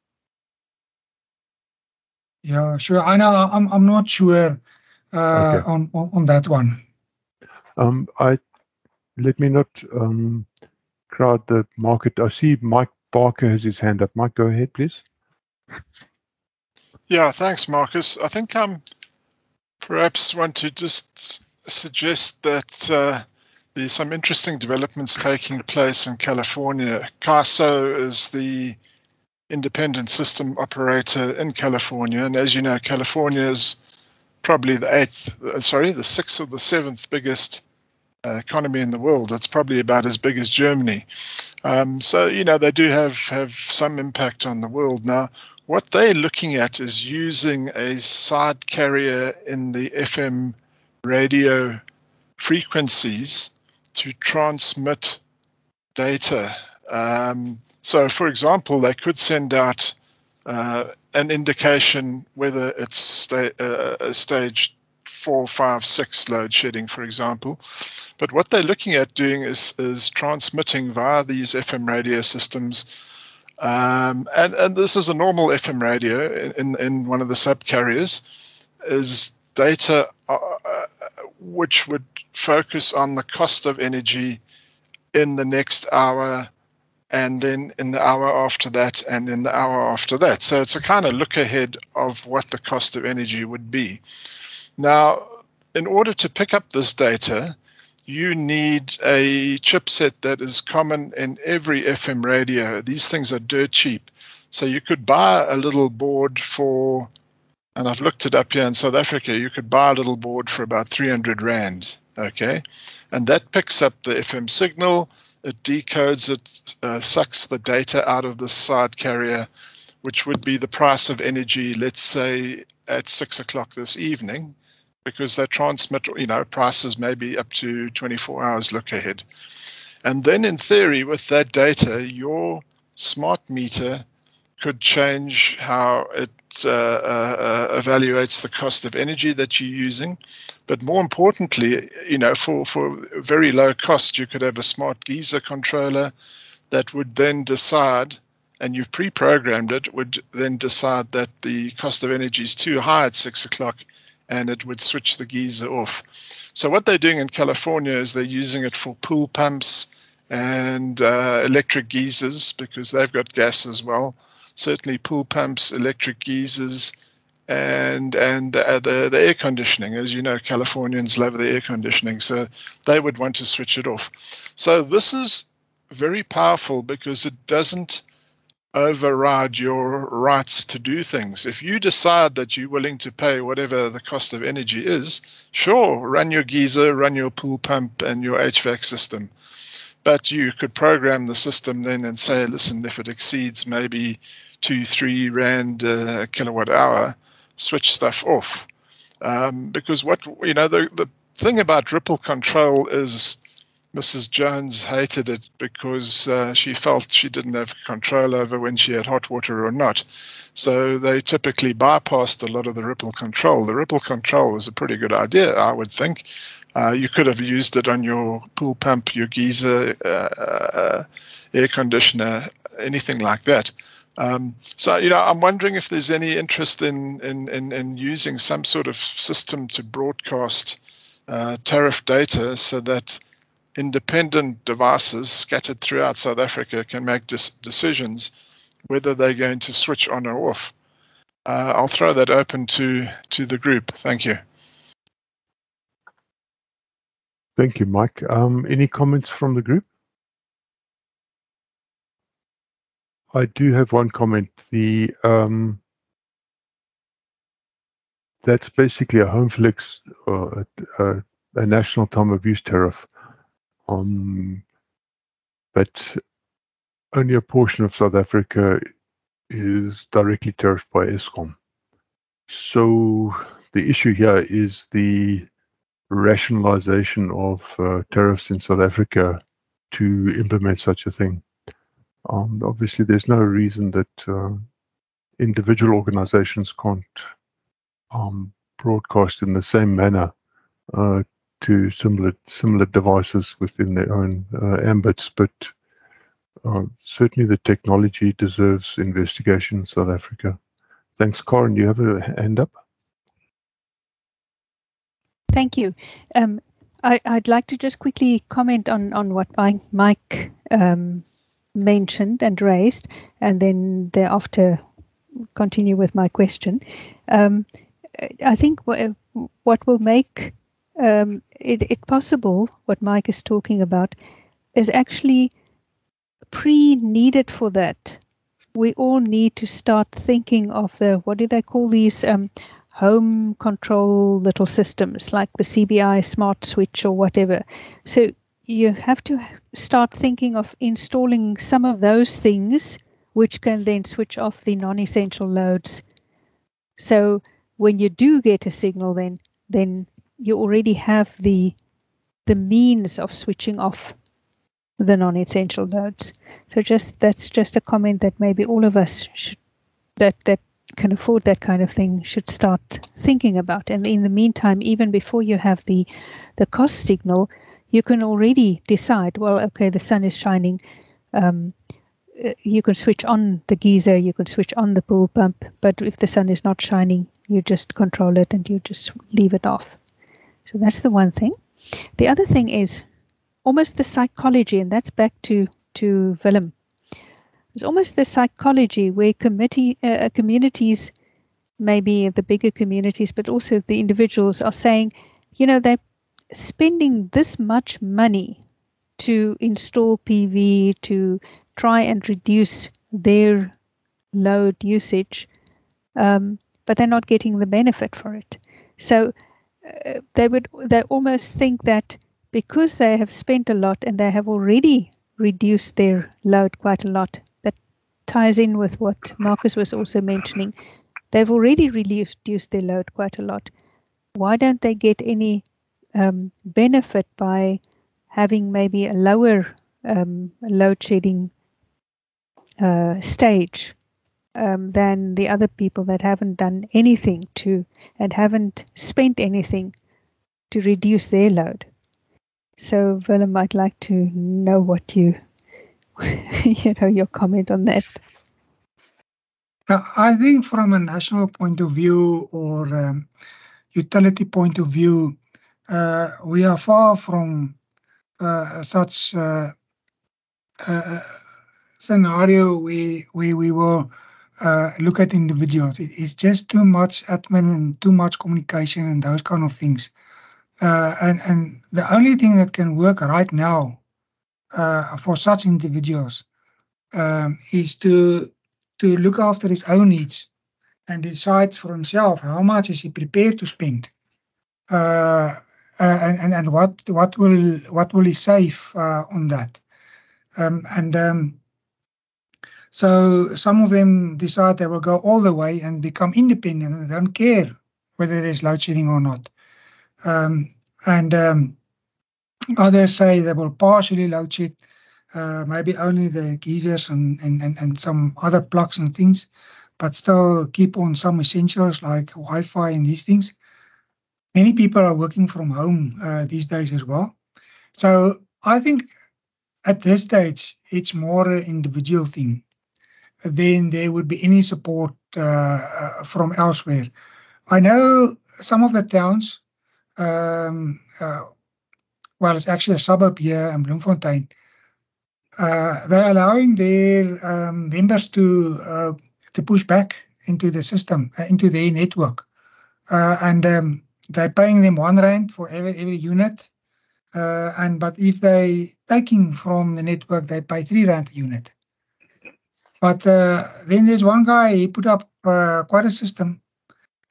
Yeah, sure. I know I'm not sure Okay. on that one. Let me not crowd the market. I see Mike Barker has his hand up. Mike, go ahead, please. Yeah, thanks, Marcus. I think perhaps want to just suggest that there's some interesting developments taking place in California. CAISO is the independent system operator in California, and as you know, California is probably the sixth or the seventh biggest economy in the world. It's probably about as big as Germany. So, you know, they do have some impact on the world. Now, what they're looking at is using a side carrier in the FM radio frequencies to transmit data. So, for example, they could send out an indication whether it's a stage 4, 5, 6 load shedding, for example. But what they're looking at doing is transmitting via these FM radio systems. And this is a normal FM radio in one of the subcarriers, is data which would focus on the cost of energy in the next hour, and then in the hour after that, and in the hour after that. So it's a kind of look ahead of what the cost of energy would be. Now, in order to pick up this data, you need a chipset that is common in every FM radio. These things are dirt cheap. So you could buy a little board for, and I've looked it up here in South Africa, you could buy a little board for about 300 Rand, okay? And that picks up the FM signal, it decodes it, sucks the data out of the side carrier, which would be the price of energy, let's say, at 6 o'clock this evening, because they transmit, you know, prices maybe up to 24 hours look ahead. And then in theory, with that data, your smart meter could change how it evaluates the cost of energy that you're using. But more importantly, you know, for very low cost, you could have a smart geyser controller that would then decide, and you've pre-programmed it, would then decide that the cost of energy is too high at 6 o'clock, and it would switch the geyser off. So what they're doing in California is they're using it for pool pumps and electric geysers, because they've got gas as well. Certainly pool pumps, electric geysers, and the air conditioning. As you know, Californians love the air conditioning, so they would want to switch it off. So this is very powerful because it doesn't override your rights to do things. If you decide that you're willing to pay whatever the cost of energy is, sure, run your geyser, run your pool pump and your HVAC system. But you could program the system then and say, listen, if it exceeds maybe 2-3 Rand a kilowatt hour, switch stuff off. Because what, you know, the thing about ripple control is Mrs. Jones hated it because she felt she didn't have control over when she had hot water or not. So they typically bypassed a lot of the ripple control. The ripple control was a pretty good idea, I would think. You could have used it on your pool pump, your geyser, air conditioner, anything like that. So, you know, I'm wondering if there's any interest in using some sort of system to broadcast tariff data so that independent devices scattered throughout South Africa can make decisions whether they're going to switch on or off. I'll throw that open to the group. Thank you. Thank you, Mike. Any comments from the group? I do have one comment. That's basically a home flex, or a national time of use tariff. But only a portion of South Africa is directly tariffed by Eskom. So the issue here is the rationalization of tariffs in South Africa to implement such a thing. Obviously, there's no reason that individual organizations can't broadcast in the same manner to similar devices within their own ambits, but certainly the technology deserves investigation in South Africa. Thanks, Karen. You have a hand up? Thank you. I'd like to just quickly comment on what Mike mentioned and raised, and then thereafter continue with my question. I think what will make it possible, what Mike is talking about, is actually pre-needed for that. We all need to start thinking of the, what do they call these, home control little systems like the CBI smart switch or whatever. So you have to start thinking of installing some of those things which can then switch off the non-essential loads. So when you do get a signal, then you already have the means of switching off the non-essential loads. So that's just a comment that maybe all of us should, that can afford that kind of thing, should start thinking about. And in the meantime, even before you have the cost signal, you can already decide, well, okay, the sun is shining, you can switch on the geyser, you can switch on the pool pump, but if the sun is not shining, you just control it and you just leave it off. So that's the one thing. The other thing is almost the psychology, and that's back to Willem. It's almost the psychology where communities, maybe the bigger communities, but also the individuals are saying, you know, they're spending this much money to install PV, to try and reduce their load usage, but they're not getting the benefit for it. So they almost think that because they have spent a lot and they have already reduced their load quite a lot, that ties in with what Marcus was also mentioning. They've already reduced their load quite a lot. Why don't they get any benefit by having maybe a lower load shedding stage than the other people that haven't done anything to, and haven't spent anything to reduce their load? So Willem, I'd like to know what you your comment on that. I think from a national point of view or utility point of view, we are far from such scenario where we will look at individuals. It's just too much admin and too much communication and those kind of things. And the only thing that can work right now for such individuals is to look after his own needs and decide for himself how much is he prepared to spend, and what will he save on that. So some of them decide they will go all the way and become independent and they don't care whether there's load shedding or not. Others say they will partially load shed, maybe only the geysers and some other plugs and things, but still keep on some essentials like Wi-Fi and these things. Many people are working from home these days as well. So I think at this stage, it's more an individual thing than there would be any support from elsewhere. I know some of the towns, well, it's actually a suburb here in Bloemfontein, they're allowing their members to push back into the system, into their network. And they're paying them R1 for every unit. But if they taking from the network, they pay R3 a unit. But then there's one guy, he put up quite a system,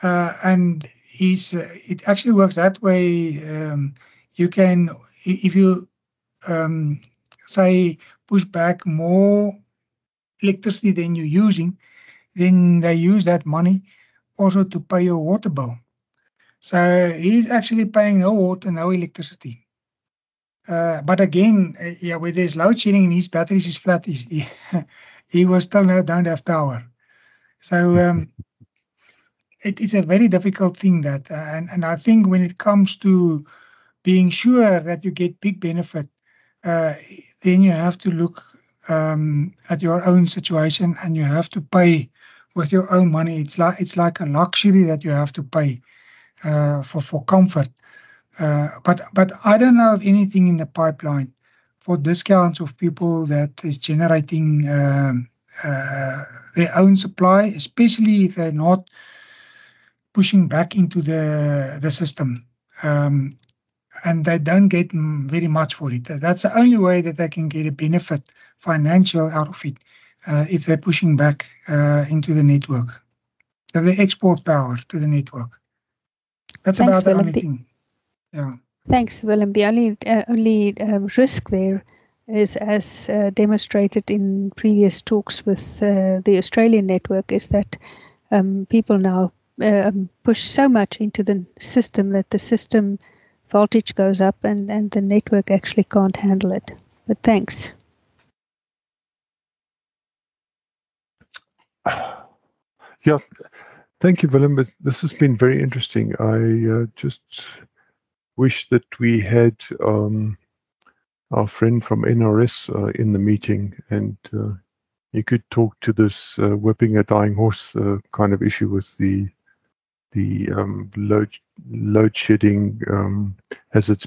and it actually works that way. You can, if you say push back more electricity than you're using, then they use that money also to pay your water bill. So he's actually paying no water, no electricity. But again, yeah, where there's load shedding and his batteries is flat, he will still don't have power. So it is a very difficult thing that, and I think when it comes to being sure that you get big benefit, then you have to look at your own situation, and you have to pay with your own money. It's like a luxury that you have to pay for comfort. But I don't know of anything in the pipeline for discounts of people that is generating their own supply, especially if they're not pushing back into the system. And they don't get very much for it. That's the only way that they can get a benefit financial out of it, if they're pushing back into the network. So they export power to the network. That's Thanks, about the Willem. only thing. Yeah. Thanks, Willem. The only risk there is, as demonstrated in previous talks with the Australian network, is that people now push so much into the system that the system voltage goes up, and the network actually can't handle it. But thanks. Yeah, thank you, Willem. This has been very interesting. I just wish that we had our friend from NRS in the meeting, and you could talk to this whipping a dying horse kind of issue with the load shedding as it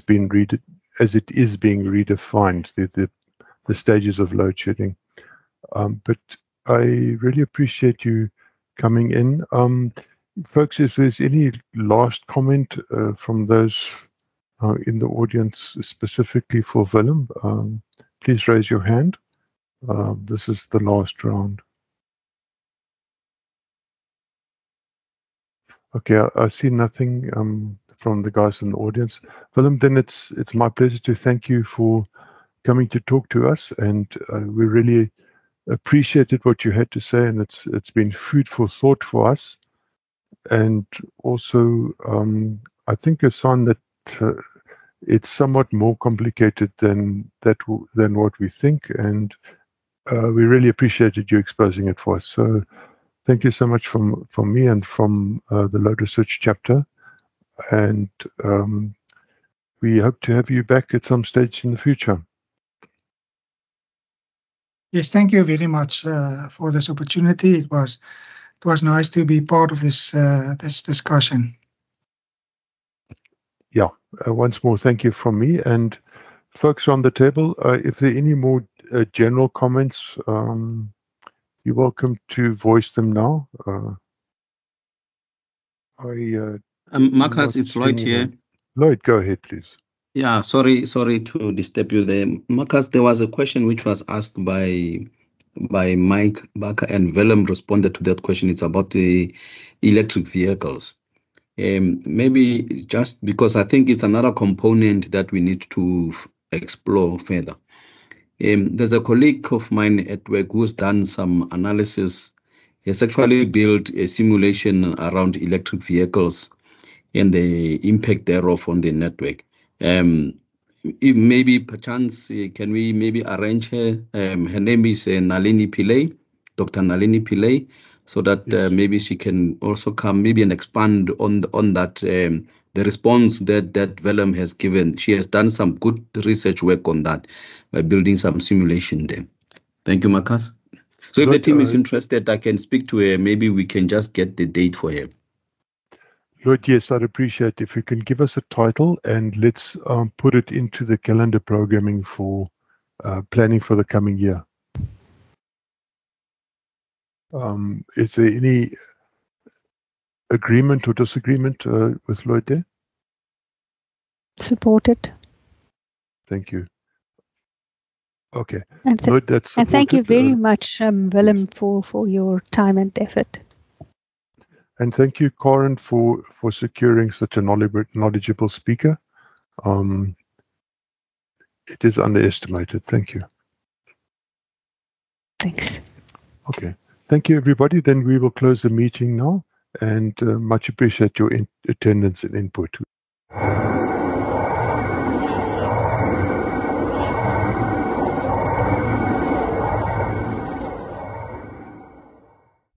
is being redefined, the stages of load shedding. But I really appreciate you coming in. Folks, if there's any last comment from those in the audience specifically for Willem, please raise your hand. This is the last round. Okay, I see nothing from the guys in the audience. Willem, then it's my pleasure to thank you for coming to talk to us, and we really appreciated what you had to say, and it's been food for thought for us, and also I think a sign that it's somewhat more complicated than what we think, and we really appreciated you exposing it for us. So thank you so much from me and from the Load Research Chapter, and we hope to have you back at some stage in the future. Yes, thank you very much for this opportunity. It was nice to be part of this discussion. Yeah, once more, thank you from me. And folks on the table, if there are any more general comments, you're welcome to voice them now. Marcus, it's Lloyd here. Lloyd, go ahead, please. Yeah, sorry to disturb you there. Marcus, there was a question which was asked by Mike Barker, and Willem responded to that question. It's about the electric vehicles. Maybe just because I think it's another component that we need to explore further. There's a colleague of mine at work who's done some analysis. He has actually built a simulation around electric vehicles and the impact thereof on the network. If maybe perchance, can we maybe arrange her? Her name is Nalini Pillay, Dr. Nalini Pillay, so that yes, maybe she can also come maybe and expand on that, the response that Willem has given. She has done some good research work on that by building some simulation there. Thank you, Marcus. So if the team is interested, I can speak to her. Maybe we can just get the date for her. Lloyd, yes, I'd appreciate if you can give us a title, and let's put it into the calendar programming for planning for the coming year. Is there any agreement or disagreement with Lloyd there? Supported. Thank you. Okay. And, Lloyd, that's supported. And thank you very much, Willem, yes, for your time and effort. And thank you, Karen, for securing such a knowledgeable speaker. It is underestimated. Thank you. Thanks. Okay. Thank you, everybody. Then we will close the meeting now, and much appreciate your attendance and input.